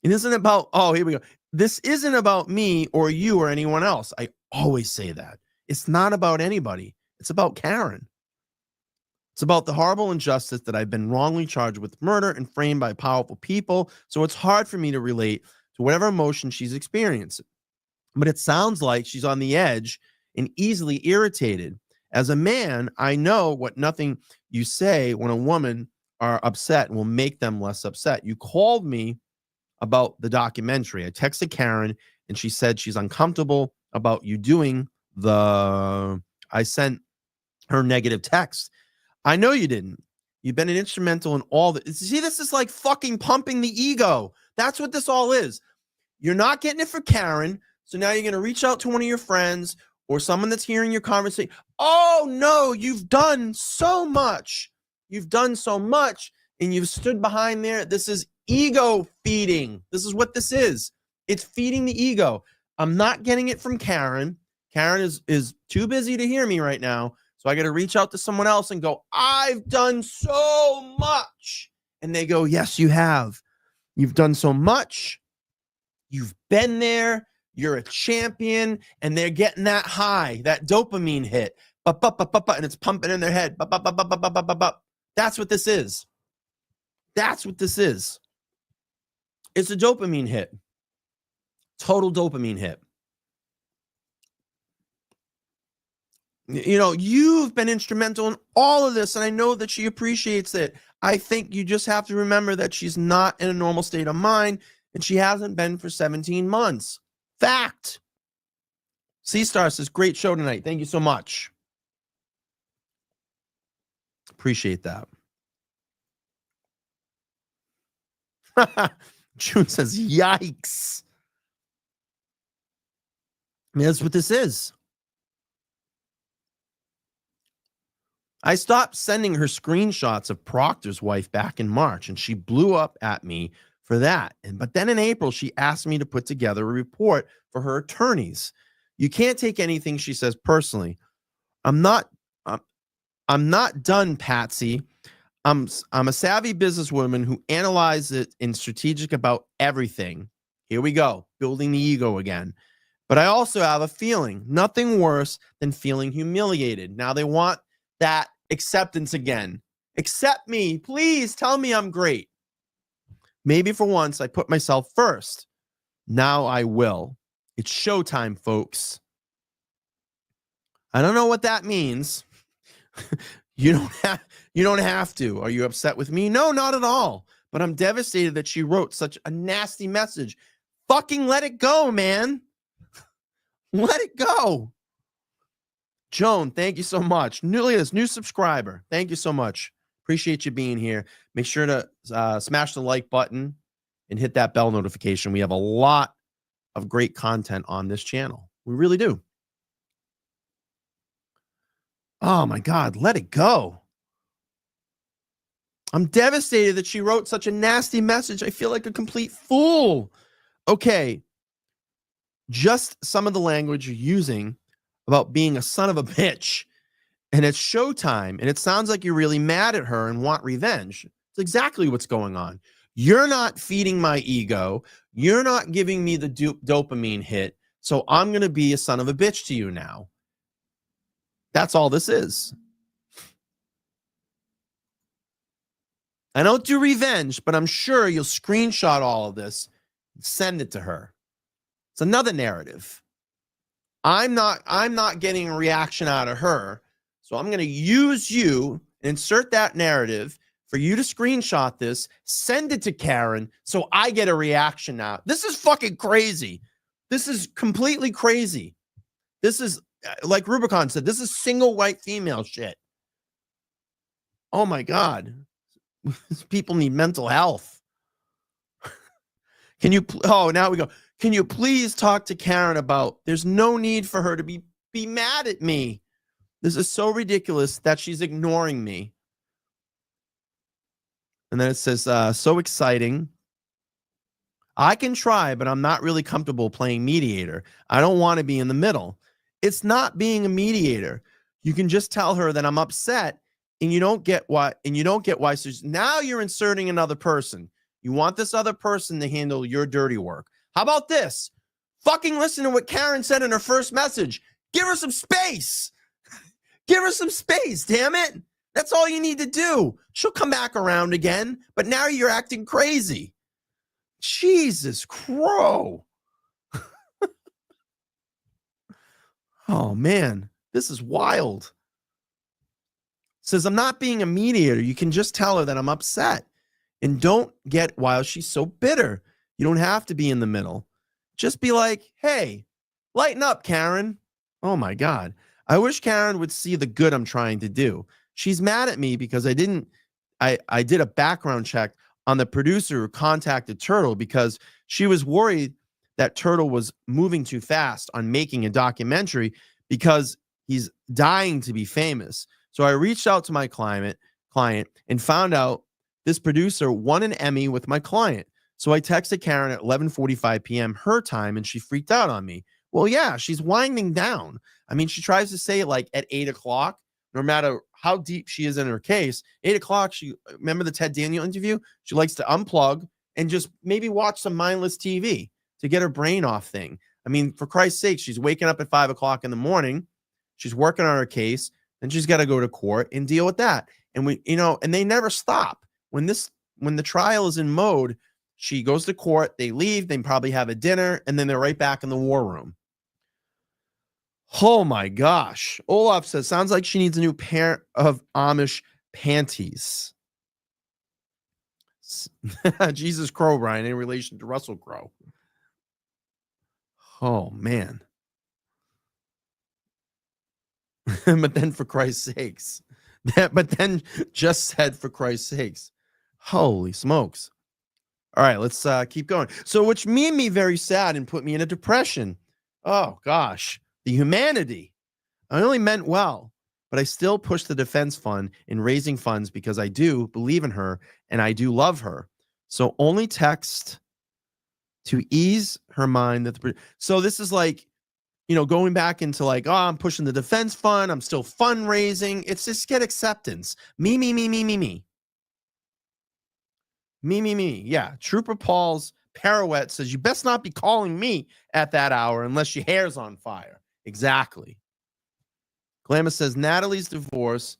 It isn't about, oh, here we go. This isn't about me or you or anyone else. I always say that. It's not about anybody. It's about Karen. It's about the horrible injustice that I've been wrongly charged with murder and framed by powerful people. So it's hard for me to relate to whatever emotion she's experiencing. But it sounds like she's on the edge and easily irritated. As a man, I know what nothing you say when a woman are upset will make them less upset. You called me about the documentary. I texted Karen and she said she's uncomfortable about you doing the I sent her negative text. I know you didn't. You've been an instrumental in all the. See, this is like fucking pumping the ego. That's what this all is. You're not getting it for Karen. So now you're going to reach out to one of your friends or someone that's hearing your conversation. Oh, no, you've done so much. You've done so much and you've stood behind there. This is ego feeding. This is what this is. It's feeding the ego. I'm not getting it from Karen. Karen is too busy to hear me right now. So I got to reach out to someone else and go, I've done so much. And they go, yes, you have. You've done so much. You've been there. You're a champion. And they're getting that high, that dopamine hit. And it's pumping in their head. That's what this is. That's what this is. It's a dopamine hit. Total dopamine hit. You know, you've been instrumental in all of this, and I know that she appreciates it. I think you just have to remember that she's not in a normal state of mind, and she hasn't been for 17 months. Fact. C-Star says, great show tonight. Thank you so much. Appreciate that. June says, yikes. I mean, that's what this is. I stopped sending her screenshots of Proctor's wife back in March, and she blew up at me for that. But then in April, she asked me to put together a report for her attorneys. You can't take anything she says personally. I'm not done, Patsy. I'm a savvy businesswoman who analyzes it and strategic about everything. Here we go, building the ego again. But I also have a feeling, nothing worse than feeling humiliated. Now they want that acceptance again. Accept me. Please tell me I'm great. Maybe for once I put myself first. Now I will. It's showtime, folks. I don't know what that means. You don't have to. Are you upset with me? No, not at all. But I'm devastated that she wrote such a nasty message. Fucking let it go, man. Let it go. Joan, thank you so much. New subscriber. Thank you so much. Appreciate you being here. Make sure to smash the like button and hit that bell notification. We have a lot of great content on this channel. We really do. Oh my God, let it go. I'm devastated that she wrote such a nasty message. I feel like a complete fool. Okay. Just some of the language you're using about being a son of a bitch, and it's showtime, and it sounds like you're really mad at her and want revenge. It's exactly what's going on. You're not feeding my ego. You're not giving me the dopamine hit, so I'm going to be a son of a bitch to you now. That's all this is. I don't do revenge, but I'm sure you'll screenshot all of this and send it to her. It's another narrative. I'm not getting a reaction out of her. So I'm going to use you and insert that narrative for you to screenshot this, send it to Karen so I get a reaction now. This is fucking crazy. This is completely crazy. This is, like Rubicon said, this is single white female shit. Oh my God. People need mental health. Can you, oh, now we go. Can you please talk to Karen about, there's no need for her to be mad at me. This is so ridiculous that she's ignoring me. And then it says, so exciting. I can try, but I'm not really comfortable playing mediator. I don't want to be in the middle. It's not being a mediator. You can just tell her that I'm upset and you don't get why. So now you're inserting another person. You want this other person to handle your dirty work. How about this? Fucking listen to what Karen said in her first message. Give her some space. Give her some space, damn it. That's all you need to do. She'll come back around again, but now you're acting crazy. Jesus Crow. Oh, man, this is wild. Says, I'm not being a mediator. You can just tell her that I'm upset. And don't get why she's so bitter. You don't have to be in the middle. Just be like, hey, lighten up, Karen. Oh, my God. I wish Karen would see the good I'm trying to do. She's mad at me because I did a background check on the producer who contacted Turtle because she was worried that Turtle was moving too fast on making a documentary because he's dying to be famous. So I reached out to my client and found out this producer won an Emmy with my client. So I texted Karen at 11:45 p.m. her time, and she freaked out on me. Well, yeah, she's winding down. I mean, she tries to say it like at 8 o'clock, no matter how deep she is in her case. 8 o'clock, remember the Ted Daniel interview? She likes to unplug and just maybe watch some mindless TV to get her brain off thing. I mean, for Christ's sake, she's waking up at 5 o'clock in the morning. She's working on her case. Then she's got to go to court and deal with that. And and they never stop. When the trial is in mode, she goes to court, they leave, they probably have a dinner, and then they're right back in the war room. Oh my gosh. Olaf says, sounds like she needs a new pair of Amish panties. Jesus Crow, Brian, in relation to Russell Crowe. Oh, man. But then for Christ's sakes. But then just said for Christ's sakes. Holy smokes. All right, let's keep going. So which made me very sad and put me in a depression. Oh, gosh. The humanity. I only meant well, but I still push the defense fund in raising funds because I do believe in her and I do love her. So only text to ease her mind. So this is like, going back into like, oh, I'm pushing the defense fund. I'm still fundraising. It's just get acceptance. Me. Yeah. Trooper Paul's pirouette says, you best not be calling me at that hour unless your hair's on fire. Exactly. Glamis says, Natalie's divorce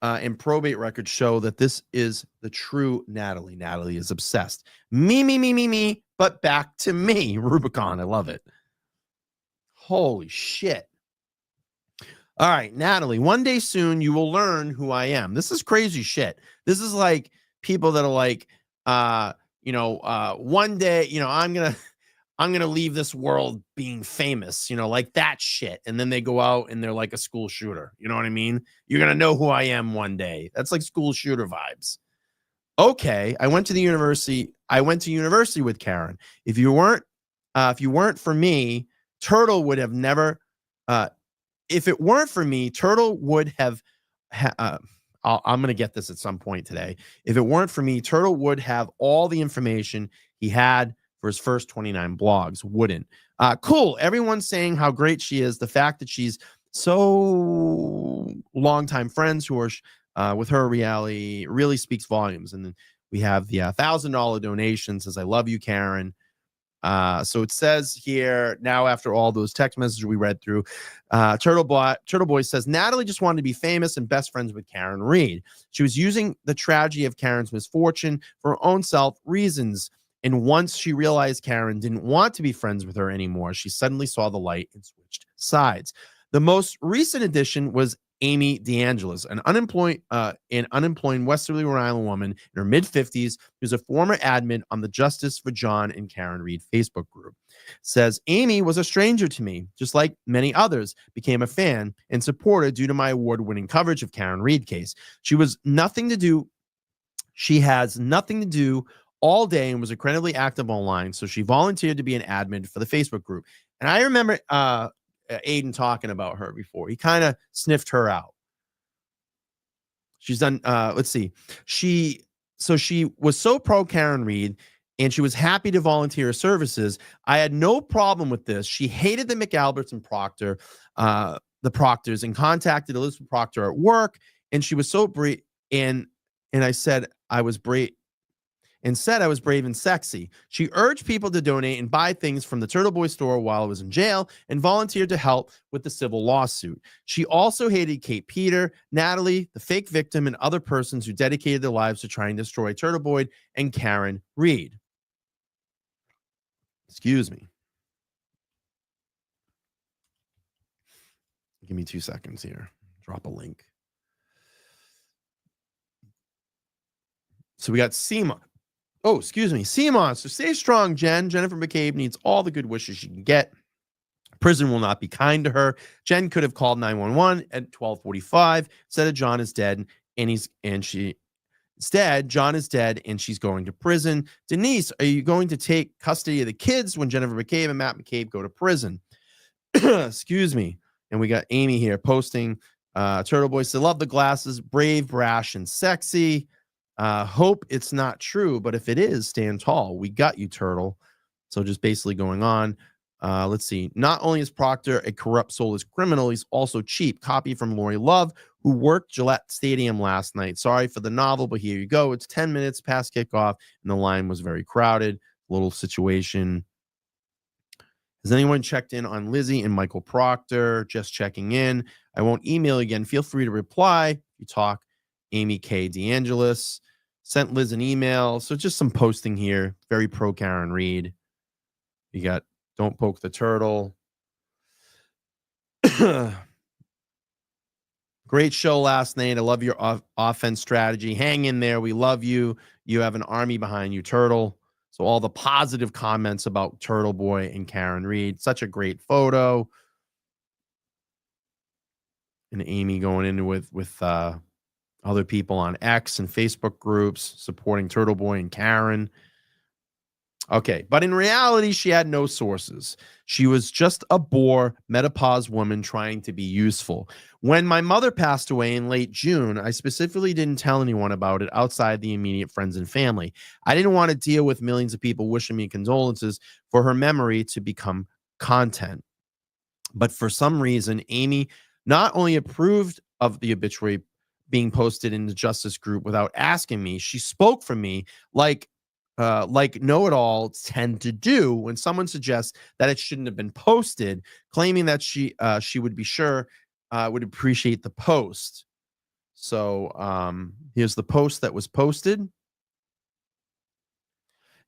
and probate records show that this is the true Natalie. Natalie is obsessed. Me, but back to me. Rubicon. I love it. Holy shit. All right, Natalie, one day soon you will learn who I am. This is crazy shit. This is like people that are like, one day, I'm gonna leave this world being famous, like that shit. And then they go out and they're like a school shooter. You know what I mean? You're gonna know who I am one day. That's like school shooter vibes. Okay, I went to university with Karen. If you weren't for me, Turtle would have never. If it weren't for me, Turtle would have. I'm gonna get this at some point today. If it weren't for me, Turtle would have all the information he had for his first 29 blogs. Wouldn't. Cool. Everyone's saying how great she is. The fact that she's so longtime friends who are with her reality really speaks volumes. And then we have the $1,000 donation. Says, I love you, Karen. So it says here now, after all those text messages we read through, Turtle Boy says Natalie just wanted to be famous and best friends with Karen Read. She was using the tragedy of Karen's misfortune for her own self reasons. And once she realized Karen didn't want to be friends with her anymore, she suddenly saw the light and switched sides. The most recent addition was Amy DeAngelis, an unemployed Westerly, Rhode Island woman in her mid-50s who's a former admin on the Justice for John and Karen Read Facebook group. Says, Amy was a stranger to me, just like many others, became a fan and supporter due to my award-winning coverage of Karen Read case. She has nothing to do all day and was incredibly active online, so she volunteered to be an admin for the Facebook group. And I remember Aiden talking about her before. He kind of sniffed her out. She's done, let's see. She was so pro Karen Read, and she was happy to volunteer her services. I had no problem with this. She hated the McAlberts and Proctor, the Proctors, and contacted Elizabeth Proctor at work, and she was so brave. And I said I was brave. And said I was brave and sexy. She urged people to donate and buy things from the Turtle Boy store while I was in jail and volunteered to help with the civil lawsuit. She also hated Kate Peter, Natalie, the fake victim, and other persons who dedicated their lives to trying to destroy Turtle Boy and Karen Read. Excuse me. Give me 2 seconds here. Drop a link. So we got Seema. Oh, excuse me. Sea Monster. Stay strong, Jen. Jennifer McCabe needs all the good wishes she can get. Prison will not be kind to her. Jen could have called 911 at 12:45. Said John is dead, Instead, John is dead and she's going to prison. Denise, are you going to take custody of the kids when Jennifer McCabe and Matt McCabe go to prison? Excuse me. And we got Amy here posting. Turtle Boy said, love the glasses, brave, brash, and sexy. Hope it's not true, but if it is, stand tall. We got you, Turtle. So just basically going on. Let's see. Not only is Proctor a corrupt soulless criminal, he's also cheap. Copy from Lori Love, who worked Gillette Stadium last night. Sorry for the novel, but here you go. It's 10 minutes past kickoff, and the line was very crowded. Little situation. Has anyone checked in on Lizzie and Michael Proctor? Just checking in. I won't email again. Feel free to reply. If you talk, Amy K. DeAngelis. Sent Liz an email. So just some posting here. Very pro Karen Reed. You got Don't Poke the Turtle. Great show last night. I love your offense strategy. Hang in there. We love you. You have an army behind you, Turtle. So all the positive comments about Turtle Boy and Karen Reed. Such a great photo. And Amy going in with other people on X and Facebook groups supporting Turtle Boy and Karen. Okay, but in reality, she had no sources. She was just a bored menopause woman trying to be useful. When my mother passed away in late June, I specifically didn't tell anyone about it outside the immediate friends and family. I didn't want to deal with millions of people wishing me condolences for her memory to become content. But for some reason, Amy not only approved of the obituary being posted in the Justice group without asking me, she spoke for me like know-it-alls tend to do when someone suggests that it shouldn't have been posted, claiming that she would be sure would appreciate the post. So here's the post that was posted.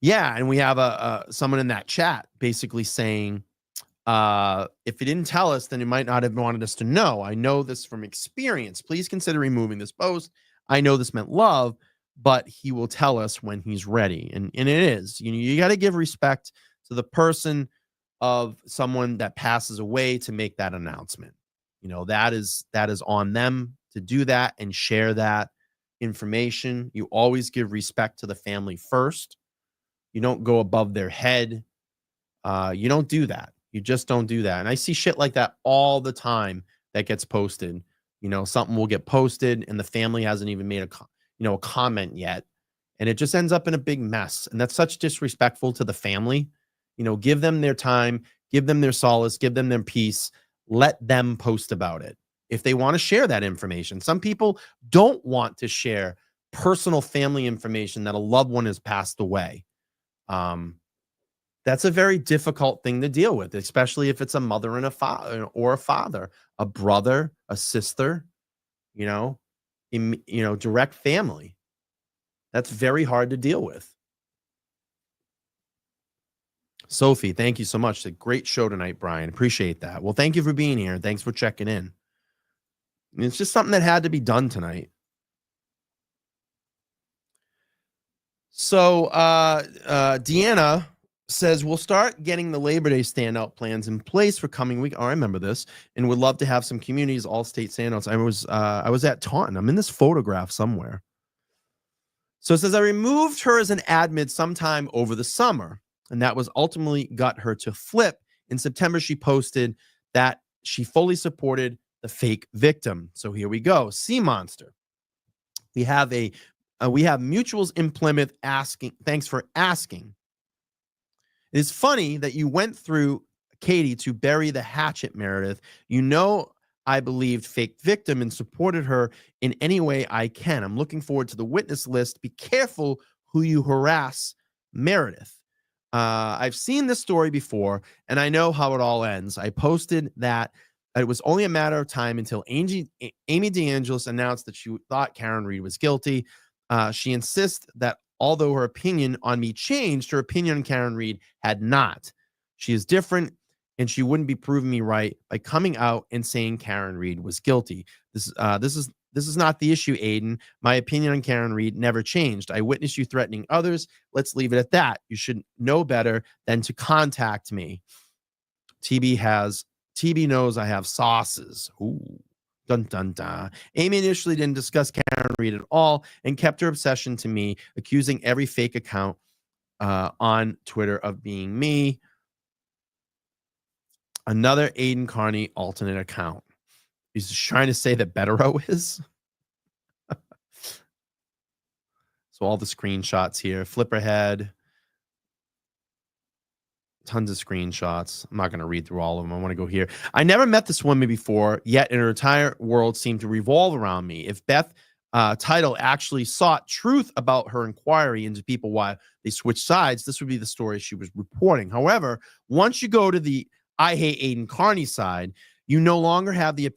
Yeah, and we have someone in that chat basically saying, if you didn't tell us, then you might not have wanted us to know. I know this from experience. Please consider removing this post. I know this meant love, but he will tell us when he's ready. And it is. You got to give respect to the person of someone that passes away to make that announcement. That is on them to do that and share that information. You always give respect to the family first. You don't go above their head. You don't do that. You just don't do that. And I see shit like that all the time that gets posted. Something will get posted and the family hasn't even made a comment yet. And it just ends up in a big mess. And that's such disrespectful to the family. Give them their time, give them their solace, give them their peace. Let them post about it if they want to share that information. Some people don't want to share personal family information that a loved one has passed away. That's a very difficult thing to deal with, especially if it's a mother and a father or a father, a brother, a sister, direct family. That's very hard to deal with. Sophie, thank you so much. It's a great show tonight, Brian. Appreciate that. Well, thank you for being here. Thanks for checking in. It's just something that had to be done tonight. So Deanna says, we'll start getting the Labor Day standout plans in place for coming week. Oh, I remember this, and would love to have some communities, all state standouts. I was at Taunton. I'm in this photograph somewhere. So it says, I removed her as an admin sometime over the summer, and that was ultimately got her to flip. In September, she posted that she fully supported the fake victim. So here we go. Sea Monster. We have mutuals in Plymouth asking, thanks for asking. It is funny that you went through Katie to bury the hatchet, Meredith. I believed fake victim and supported her in any way I can. I'm looking forward to the witness list. Be careful who you harass, Meredith. I've seen this story before, and I know how it all ends. I posted that it was only a matter of time until Amy DeAngelis announced that she thought Karen Reed was guilty. She insists that although her opinion on me changed, her opinion on Karen Reed had not. She is different, and she wouldn't be proving me right by coming out and saying Karen Reed was guilty. This is not the issue, Aiden. My opinion on Karen Reed never changed. I witnessed you threatening others. Let's leave it at that. You should know better than to contact me. TB knows I have sauces. Ooh. Dun, dun, dun. Amy initially didn't discuss Karen Reed at all and kept her obsession to me, accusing every fake account on Twitter of being me. Another Aiden Carney alternate account. He's just trying to say that Bettero is. So all the screenshots here. Flipperhead. Tons of screenshots. I'm not going to read through all of them. I want to go here. I never met this woman before, yet her entire world seemed to revolve around me. If Beth Title actually sought truth about her inquiry into people why they switched sides, this would be the story she was reporting. However, once you go to the I hate Aiden Carney side, you no longer have the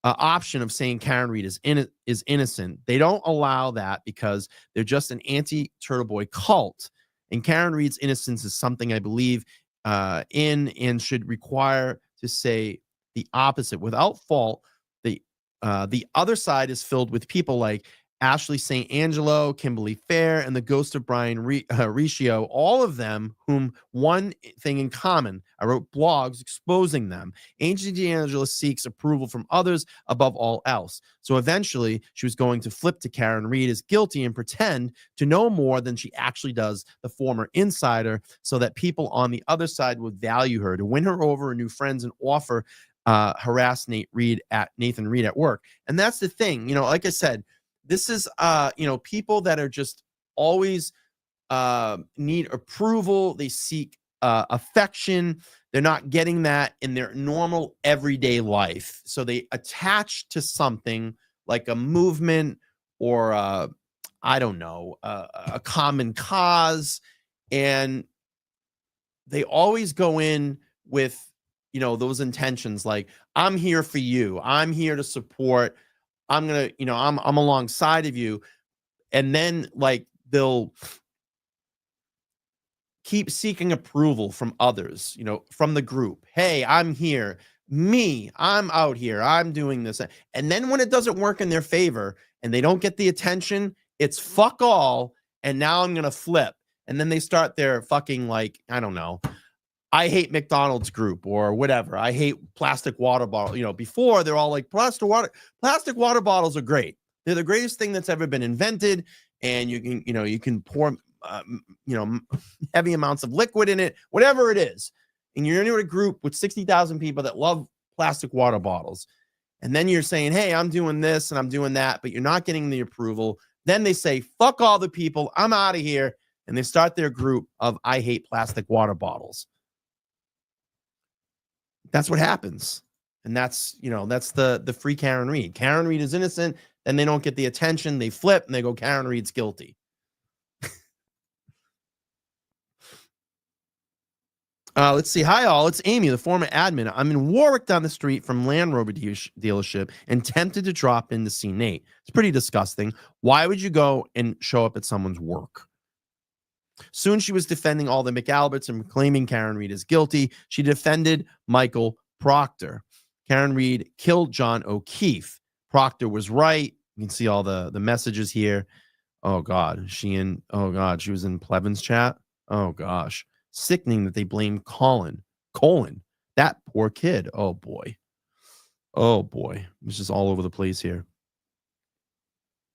option of saying Karen Reed is innocent. They don't allow that because they're just an anti-Turtle Boy cult. And Karen Reed's innocence is something I believe in and should require to say the opposite. Without fault, the other side is filled with people like Ashley St. Angelo, Kimberly Fair, and the ghost of Brian Riccio, all of them whom one thing in common. I wrote blogs exposing them. Angie D'Angelo seeks approval from others above all else. So eventually, she was going to flip to Karen Reed as guilty and pretend to know more than she actually does, the former insider, so that people on the other side would value her, to win her over and new friends and offer harass Nathan Reed at work. And that's the thing, like I said, this is, people that are just always need approval. They seek affection. They're not getting that in their normal everyday life. So they attach to something like a movement or a common cause. And they always go in with, those intentions like, I'm here for you. I'm here to support. I'm going to, I'm alongside of you. And then they'll keep seeking approval from others, from the group. Hey, I'm here. I'm out here. I'm doing this. And then when it doesn't work in their favor and they don't get the attention, it's fuck all. And now I'm going to flip. And then they start their fucking I hate McDonald's group or whatever. I hate plastic water bottle. Before they're all like plastic water bottles are great. They're the greatest thing that's ever been invented. And you can pour, heavy amounts of liquid in it, whatever it is. And you're in a group with 60,000 people that love plastic water bottles. And then you're saying, hey, I'm doing this and I'm doing that, but you're not getting the approval. Then they say, fuck all the people. I'm out of here. And they start their group of I hate plastic water bottles. That's what happens. And that's the free Karen Reed. Karen Reed is innocent. Then they don't get the attention. They flip and they go, Karen Reed's guilty. Let's see. Hi, all. It's Amy, the former admin. I'm in Warwick down the street from Land Rover dealership and tempted to drop in to see Nate. It's pretty disgusting. Why would you go and show up at someone's work? Soon she was defending all the McAlberts and claiming Karen Reed is guilty. She defended Michael Proctor. Karen Reed killed John O'Keefe. Proctor was right. You can see all the messages here. Oh, God. She was in Plevin's chat. Oh, gosh. Sickening that they blame Colin. That poor kid. Oh, boy. It's just all over the place here.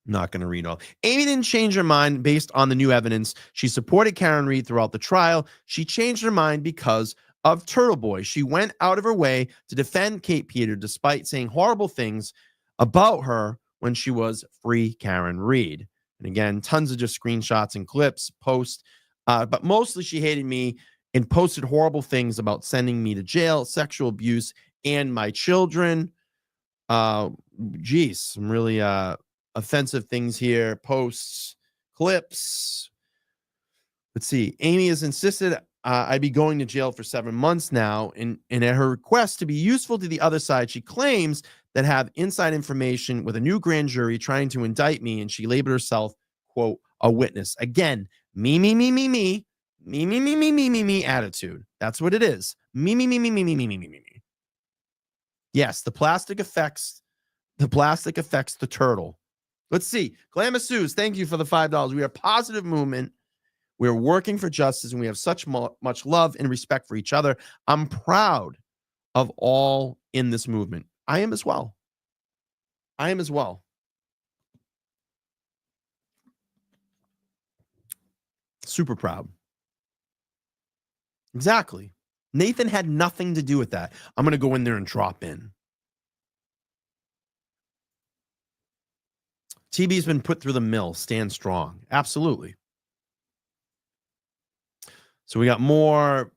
Not going to read all. Amy didn't change her mind based on the new evidence. She supported Karen Reed throughout the trial. She changed her mind because of Turtle Boy. She went out of her way to defend Kate Peter despite saying horrible things about her when she was free Karen Reed. And again, tons of just screenshots and clips, posts. But mostly she hated me and posted horrible things about sending me to jail, sexual abuse, and my children. Some really offensive things here, posts, clips. Let's see. Amy has insisted I'd be going to jail for 7 months now. And at her request to be useful to the other side, she claims that have inside information with a new grand jury trying to indict me. And she labeled herself, quote, a witness. Again, me attitude. That's what it is. Me. Yes, the plastic affects the turtle. Let's see. Glamassus, thank you for the $5. We are a positive movement. We're working for justice, and we have such much love and respect for each other. I'm proud of all in this movement. I am as well. I am as well. Super proud. Exactly. Nathan had nothing to do with that. I'm going to go in there and drop in. TB's been put through the mill. Stand strong. Absolutely. So we got more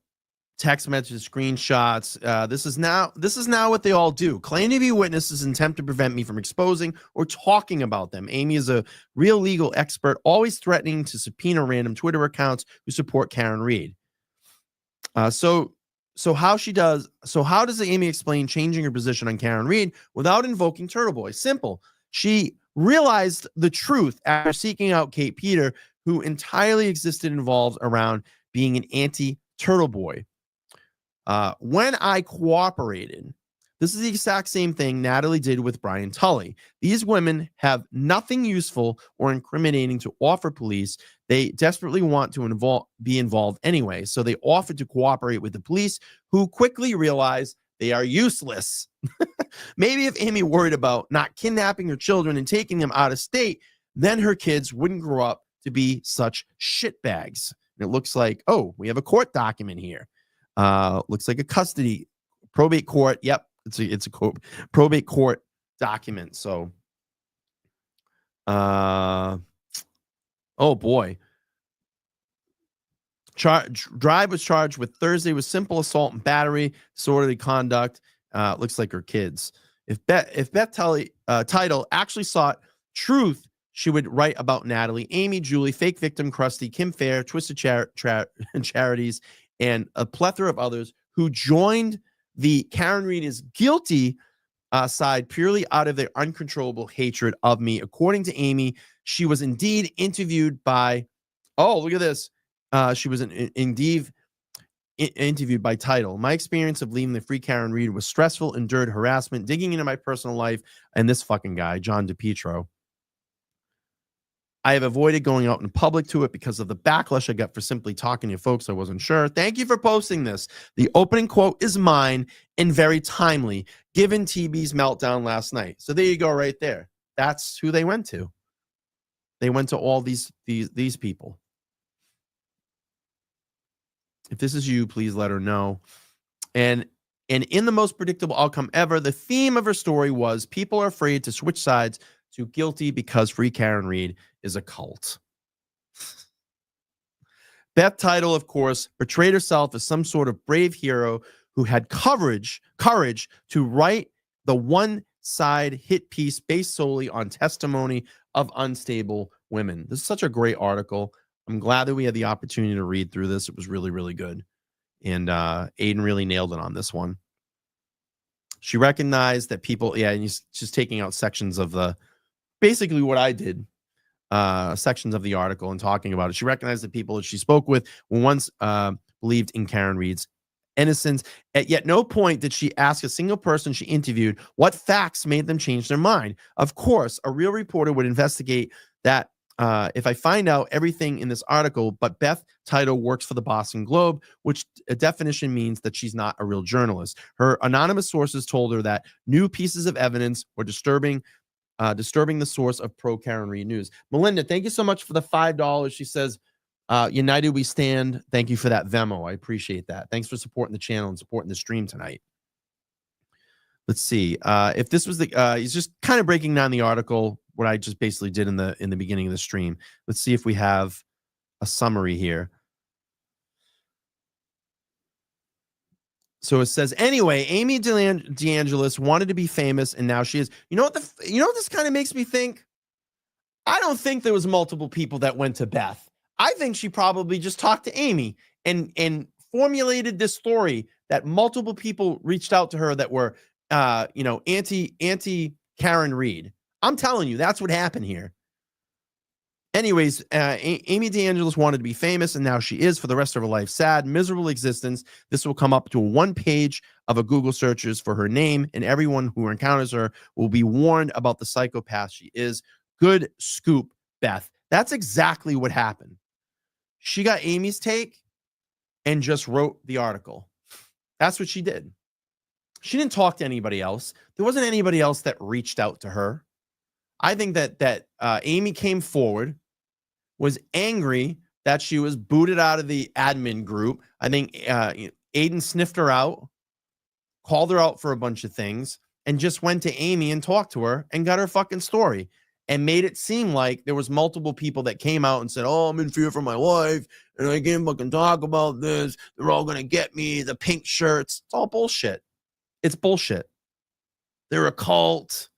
text messages, screenshots. This is now what they all do. Claim to be witnesses and attempt to prevent me from exposing or talking about them. Amy is a real legal expert, always threatening to subpoena random Twitter accounts who support Karen Read. So how does Amy explain changing her position on Karen Read without invoking Turtle Boy? Simple. She realized the truth after seeking out Kate Peter, who entirely existed involved around being an anti-Turtle Boy. When I cooperated, this is the exact same thing Natalie did with Brian Tully. These women have nothing useful or incriminating to offer police. They desperately want to be involved anyway, so they offered to cooperate with the police, who quickly realized they are useless. Maybe if Amy worried about not kidnapping her children and taking them out of state, then her kids wouldn't grow up to be such shitbags. And it looks like, oh, we have a court document here. Looks like a custody probate court. Yep, it's a probate court document. So, oh boy. Drive was charged with Thursday with simple assault and battery, disorderly conduct. Looks like her kids. If Beth Title actually sought truth, she would write about Natalie, Amy, Julie, Fake Victim, Krusty, Kim Fair, Twisted Charities, and a plethora of others who joined the Karen Read is guilty side purely out of their uncontrollable hatred of me. According to Amy, she was indeed interviewed by, oh, look at this. She was indeed interviewed by Title. My experience of leaving the Free Karen Read was stressful, endured harassment, digging into my personal life, and this fucking guy, John DePietro. I have avoided going out in public to it because of the backlash I got for simply talking to you folks. I wasn't sure. Thank you for posting this. The opening quote is mine and very timely, given TB's meltdown last night. So there you go right there. That's who they went to. They went to all these people. If this is you, please let her know. And in the most predictable outcome ever, the theme of her story was people are afraid to switch sides to guilty because Free Karen Read is a cult. Beth Title, of course, portrayed herself as some sort of brave hero who had courage to write the one-side hit piece based solely on testimony of unstable women. This is such a great article. I'm glad that we had the opportunity to read through this. It was really, really good. And Aiden really nailed it on this one. She recognized that people, and he's just taking out sections of basically what I did, sections of the article and talking about it. She recognized that people that she spoke with once believed in Karen Read's innocence. At yet no point did she ask a single person she interviewed what facts made them change their mind. Of course, a real reporter would investigate that. If I find out everything in this article, but Beth Title works for the Boston Globe, which a definition means that she's not a real journalist. Her anonymous sources told her that new pieces of evidence were disturbing the source of pro Karen Read news. Melinda, thank you so much for the $5. She says, United we stand. Thank you for that Venmo. I appreciate that. Thanks for supporting the channel and supporting the stream tonight. Let's see. If this was he's just kind of breaking down the article, what I just basically did in the beginning of the stream. Let's see if we have a summary here. So it says, anyway, Amy DeAngelis wanted to be famous, and now she is. You know what this kind of makes me think? I don't think there was multiple people that went to Beth. I think she probably just talked to Amy and formulated this story that multiple people reached out to her that were anti Karen Read. I'm telling you, that's what happened here. Anyways, Amy DeAngelis wanted to be famous, and now she is for the rest of her life. Sad, miserable existence. This will come up to one page of a Google searches for her name, and everyone who encounters her will be warned about the psychopath she is. Good scoop, Beth. That's exactly what happened. She got Amy's take and just wrote the article. That's what she did. She didn't talk to anybody else. There wasn't anybody else that reached out to her. I think that Amy came forward, was angry that she was booted out of the admin group. I think Aiden sniffed her out, called her out for a bunch of things, and just went to Amy and talked to her and got her fucking story and made it seem like there was multiple people that came out and said, oh, I'm in fear for my wife and I can't fucking talk about this. They're all going to get me, the pink shirts. It's all bullshit. It's bullshit. They're a cult.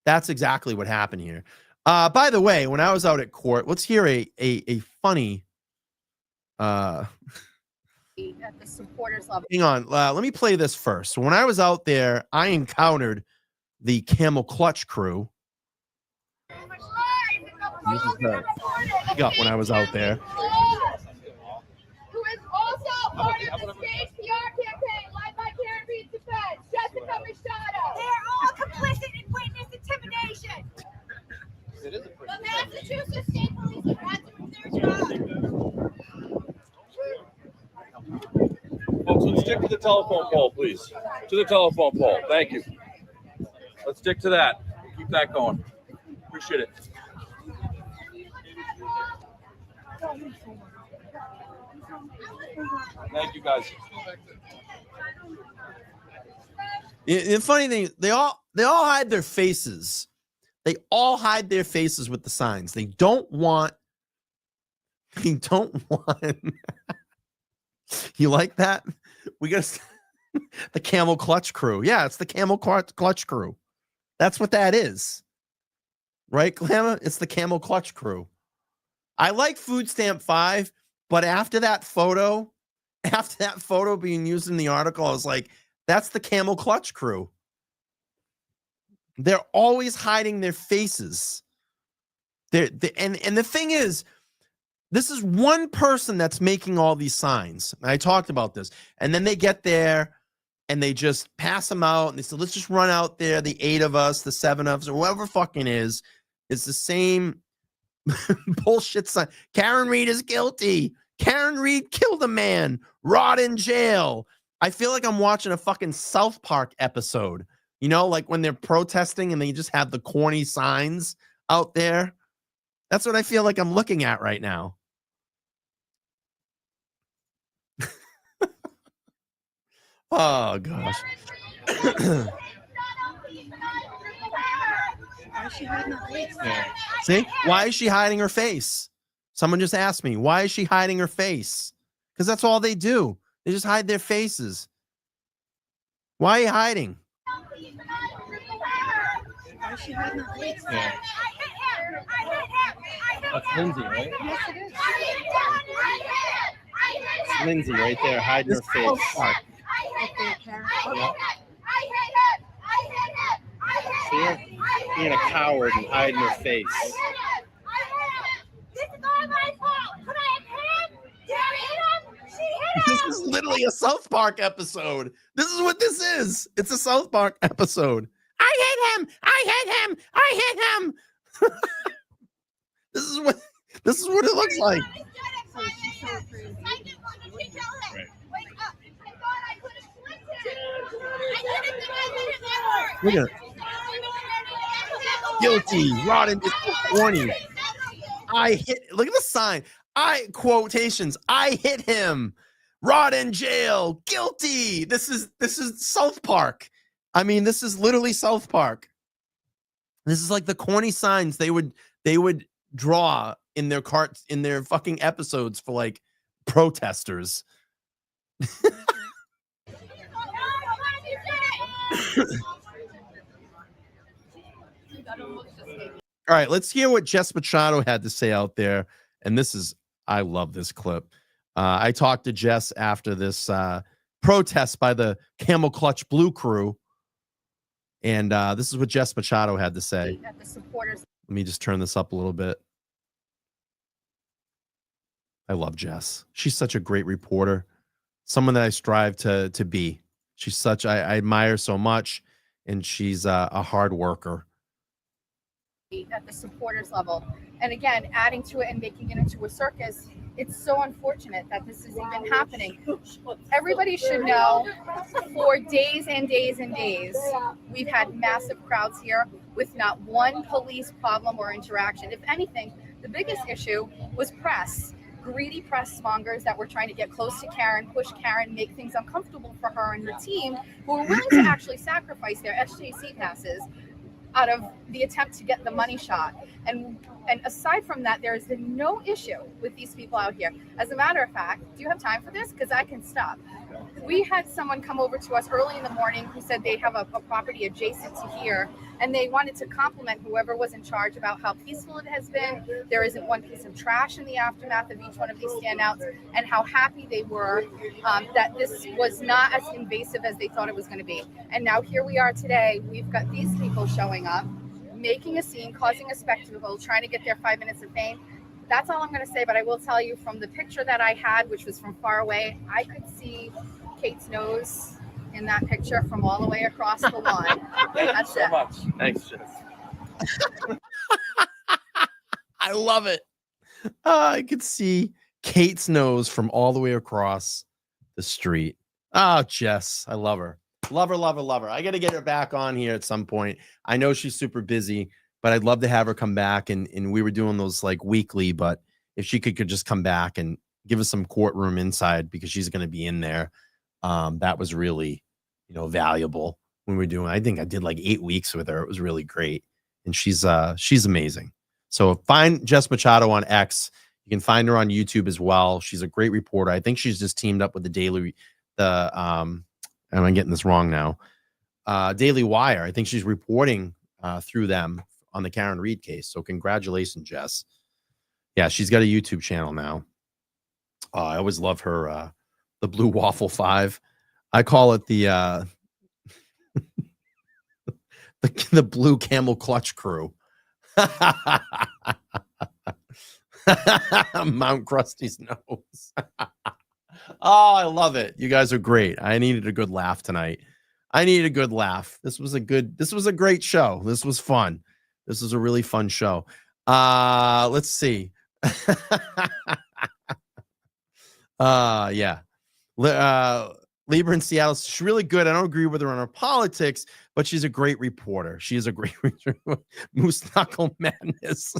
That's exactly what happened here. By the way, when I was out at court, let's hear a funny At the supporters level. hang on. Let me play this first. So when I was out there, I encountered the Camel Clutch crew. This is what I got when I was out there. Who is also part of the state PR campaign led by Karen Reed's defense, Jessica Machado. They're all complicit in witness intimidation. The Massachusetts State Police are not doing their job. Folks, let's stick to the telephone pole, please. To the telephone pole. Thank you. Let's stick to that. Keep that going. Appreciate it. Thank you, guys. The funny thing, they all hide their faces. They all hide their faces with the signs. They don't want. You like that? We got the Camel Clutch crew. Yeah, it's the Camel Clutch crew. That's what that is. Right, Glamour? It's the Camel Clutch crew. I like Food Stamp 5, but after that photo being used in the article, I was like, that's the Camel Clutch crew. They're always hiding their faces. And the thing is, this is one person that's making all these signs. I talked about this. And then they get there and they just pass them out. And they say, let's just run out there. The 8 of us, the 7 of us, or whoever fucking is. It's the same bullshit sign. Karen Reed is guilty. Karen Reed killed a man. Rot in jail. I feel like I'm watching a fucking South Park episode. You know, like when they're protesting and they just have the corny signs out there. That's what I feel like I'm looking at right now. Oh, gosh. See? Why is she hiding her face? Someone just asked me, why is she hiding her face? Because that's all they do. They just hide their faces. Why are you hiding? Why is she hiding her face? That's Lindsay, right? Yes, it is. It's Lindsay right there hiding her face. See her? Being a coward and hiding her face. This is all my fault. Could I have him? Did I hit him? She hit him. This is literally a South Park episode. This is what this is. It's a South Park episode. I hit him. I hit him. I hit him. This is what it looks like. Look at it. Guilty, rotten, corny. Look at the sign. Quotations. I hit him. Rot in jail. Guilty. This is South Park. I mean, this is literally South Park. This is like the corny signs they would draw in their fucking episodes for like protesters. All right, let's hear what Jess Machado had to say out there. And I love this clip. I talked to Jess after this protest by the Camel Clutch Blue crew. And this is what Jess Machado had to say. Let me just turn this up a little bit. I love Jess. She's such a great reporter. Someone that I strive to be. I admire so much. And she's a hard worker. at the supporters level. And again, adding to it and making it into a circus, it's so unfortunate that this is even happening. Everybody should know for days and days and days, we've had massive crowds here with not one police problem or interaction. If anything, the biggest issue was press. Greedy press mongers that were trying to get close to Karen, push Karen, make things uncomfortable for her and her team, who were willing to actually sacrifice their SJC passes out of the attempt to get the money shot. And aside from that, there has been no issue with these people out here. As a matter of fact, do you have time for this? Because I can stop. We had someone come over to us early in the morning who said they have a property adjacent to here, and they wanted to compliment whoever was in charge about how peaceful it has been. There isn't one piece of trash in the aftermath of each one of these standouts, and how happy they were that this was not as invasive as they thought it was going to be. And now here we are today. We've got these people showing up, making a scene, causing a spectacle, trying to get their 5 minutes of fame. That's all I'm going to say, but I will tell you from the picture that I had, which was from far away, I could see Kate's nose in that picture from all the way across the lawn. That's so it. much. Thanks, Jess. I love it. I could see Kate's nose from all the way across the street. Oh, Jess, I love her. Love her, love her, love her. I got to get her back on here at some point. I know she's super busy, but I'd love to have her come back. And we were doing those like weekly, but if she could just come back and give us some courtroom inside, because she's going to be in there. That was really, valuable when we were doing. I think I did like 8 weeks with her. It was really great, and she's amazing. So find Jess Machado on X. You can find her on YouTube as well. She's a great reporter. I think she's just teamed up with am I getting this wrong now? Daily Wire. I think she's reporting through them on the Karen Reed case. So congratulations, Jess. Yeah, she's got a YouTube channel now. I always love her. The Blue Waffle 5. I call it the the Blue Camel Clutch Crew. Mount Krusty's nose. Oh, I love it. You guys are great. I needed a good laugh tonight. This was a great show. This was fun. This was a really fun show. Let's see. Yeah. Lieber in Seattle, she's really good. I don't agree with her on her politics, but she's a great reporter. She is a great reporter. Moose Knuckle Madness.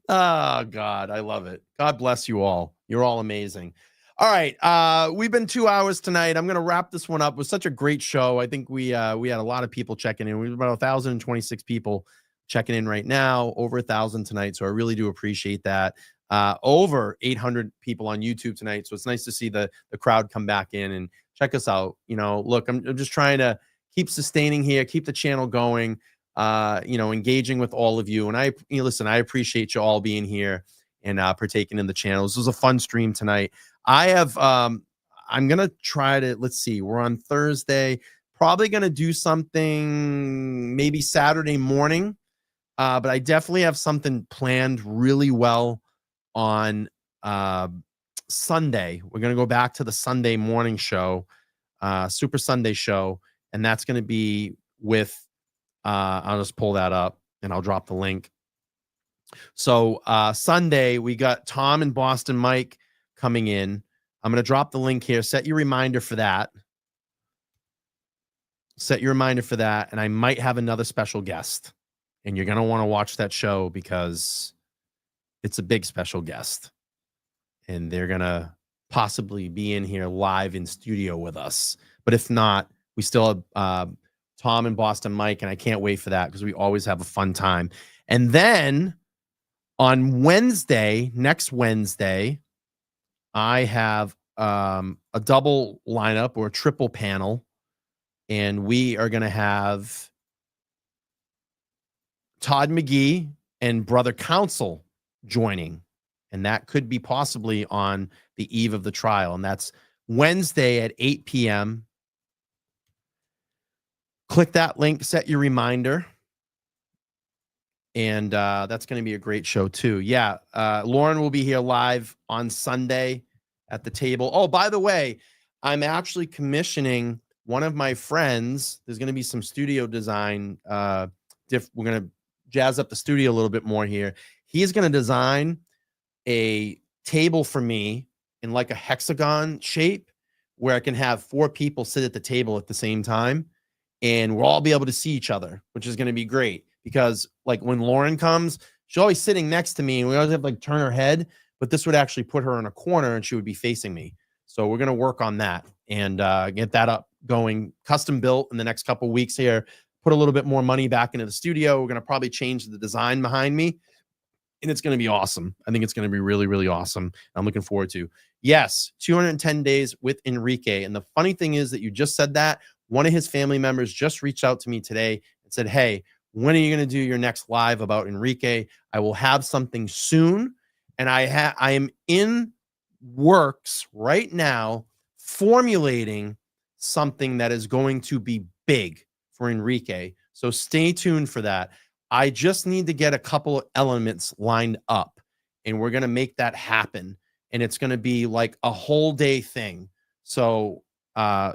Oh, God, I love it. God bless you all. You're all amazing. All right, we've been 2 hours tonight. I'm going to wrap this one up. It was such a great show. I think we had a lot of people checking in. We have about 1,026 people checking in right now, over 1,000 tonight. So I really do appreciate that. Over 800 people on YouTube tonight. So it's nice to see the crowd come back in and check us out. Look, I'm just trying to keep sustaining here, keep the channel going, engaging with all of you. And listen, I appreciate you all being here and partaking in the channel. This was a fun stream tonight. I'm going to try to, let's see, we're on Thursday, probably going to do something maybe Saturday morning. But I definitely have something planned really well on Sunday. We're going to go back to the Sunday morning show, Super Sunday show. And that's going to be with, I'll just pull that up and I'll drop the link. So Sunday, we got Tom and Boston Mike coming in. I'm going to drop the link here. Set your reminder for that. And I might have another special guest. And you're going to want to watch that show because it's a big special guest. And they're going to possibly be in here live in studio with us. But if not, we still have Tom and Boston Mike, and I can't wait for that because we always have a fun time. And then on Wednesday, next Wednesday, I have a double lineup or a triple panel. And we are going to have Todd McGee and Brother Counsel joining. And that could be possibly on the eve of the trial. And that's Wednesday at 8 p.m. Click that link, set your reminder. And that's going to be a great show too. Yeah. Lauren will be here live on Sunday at the table. Oh, by the way, I'm actually commissioning one of my friends. There's going to be some studio design we're going to jazz up the studio a little bit more here. He's going to design a table for me in like a hexagon shape where I can have 4 people sit at the table at the same time, and we'll all be able to see each other, which is going to be great because like when Lauren comes, she's always sitting next to me and we always have to like turn her head, but this would actually put her in a corner and she would be facing me. So we're going to work on that and get that up going, custom built in the next couple of weeks here, put a little bit more money back into the studio. We're going to probably change the design behind me, and it's going to be awesome. I think it's going to be really, really awesome. I'm looking forward to. Yes, 210 days with Enrique. And the funny thing is that you just said that. One of his family members just reached out to me today and said, hey, when are you going to do your next live about Enrique? I will have something soon. And I am in works right now formulating something that is going to be big for Enrique. So stay tuned for that. I just need to get a couple of elements lined up, and we're going to make that happen. And it's going to be like a whole day thing. So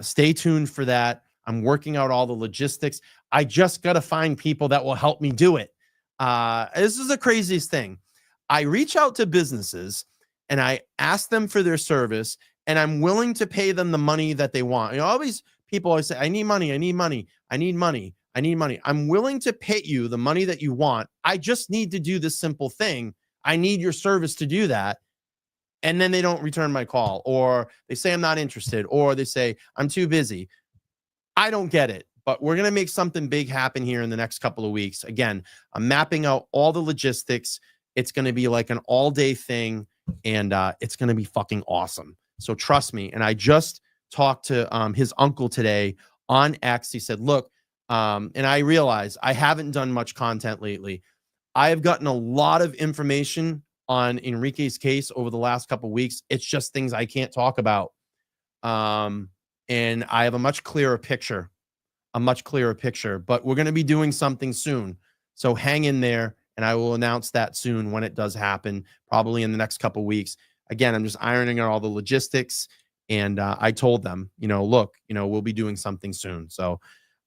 stay tuned for that. I'm working out all the logistics. I just got to find people that will help me do it. This is the craziest thing. I reach out to businesses and I ask them for their service, and I'm willing to pay them the money that they want. You know, all these people always say, I need money, I need money, I need money, I need money. I'm willing to pay you the money that you want. I just need to do this simple thing. I need your service to do that. And then they don't return my call, or they say I'm not interested, or they say I'm too busy. I don't get it, but we're going to make something big happen here in the next couple of weeks. Again, I'm mapping out all the logistics. It's going to be like an all-day thing, and it's going to be fucking awesome. So trust me. And I just talked to his uncle today on X. He said, look, and I realize I haven't done much content lately. I have gotten a lot of information on Enrique's case over the last couple of weeks. It's just things I can't talk about. And I have a much clearer picture, but we're going to be doing something soon. So hang in there, and I will announce that soon when it does happen, probably in the next couple of weeks. Again, I'm just ironing out all the logistics, and I told them, you know, look, you know, we'll be doing something soon. So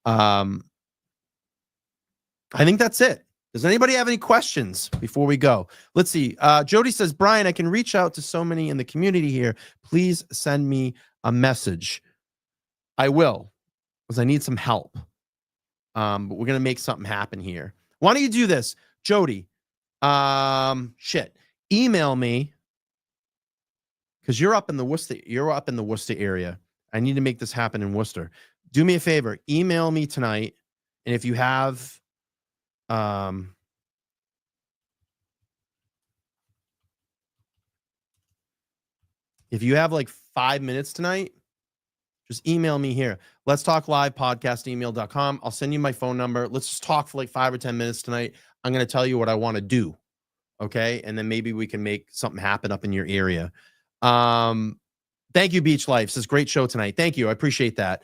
I think that's it. Does anybody have any questions before we go? Let's see. Jody says, Brian, I can reach out to so many in the community here. Please send me a message. I will, because I need some help. But we're going to make something happen here. Why don't you do this, Jody? Email me, because you're up in the Worcester area. I need to make this happen in Worcester. Do me a favor. Email me tonight. And if you have like 5 minutes tonight, just email me here. Let's talk live podcast@gmail.com. I'll send you my phone number. Let's just talk for like 5 or 10 minutes tonight. I'm going to tell you what I want to do. Okay. And then maybe we can make something happen up in your area. Thank you, Beach Life. This is a great show tonight. Thank you. I appreciate that.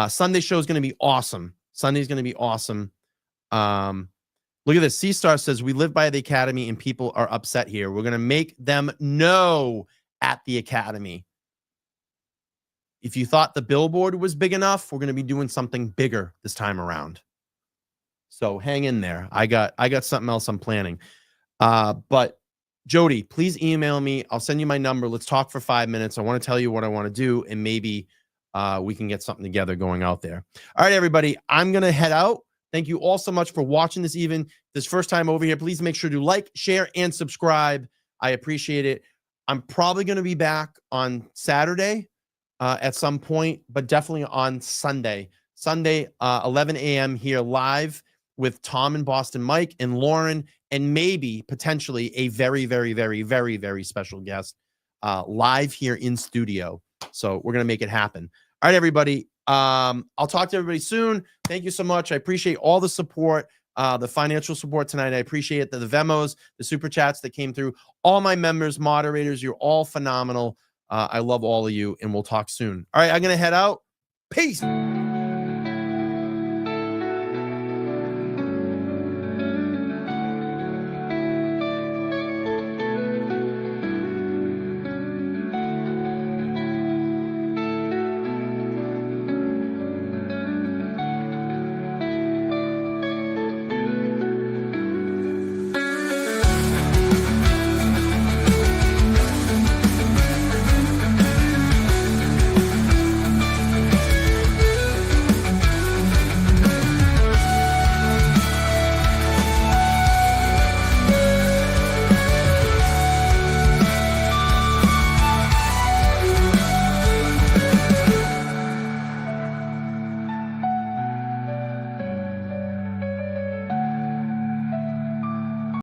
Sunday show is going to be awesome. Sunday's going to be awesome. Look at this. C-Star says, we live by the Academy and people are upset here. We're going to make them know at the Academy. If you thought the billboard was big enough, we're going to be doing something bigger this time around. So hang in there. I got something else I'm planning. But Jody, please email me. I'll send you my number. Let's talk for 5 minutes. I want to tell you what I want to do, and maybe we can get something together going out there. All right, everybody, I'm going to head out. Thank you all so much for watching this first time over here. Please make sure to like, share, and subscribe. I appreciate it. I'm probably going to be back on Saturday at some point, but definitely on Sunday. 11 a.m. here live with Tom and Boston Mike and Lauren, and maybe potentially a very, very, very, very, very special guest live here in studio. So we're going to make it happen. All right, everybody. I'll talk to everybody soon. Thank you so much. I appreciate all the support, the financial support tonight. I appreciate the Vemos, the super chats that came through. All my members, moderators, you're all phenomenal. I love all of you, and we'll talk soon. All right, I'm going to head out. Peace.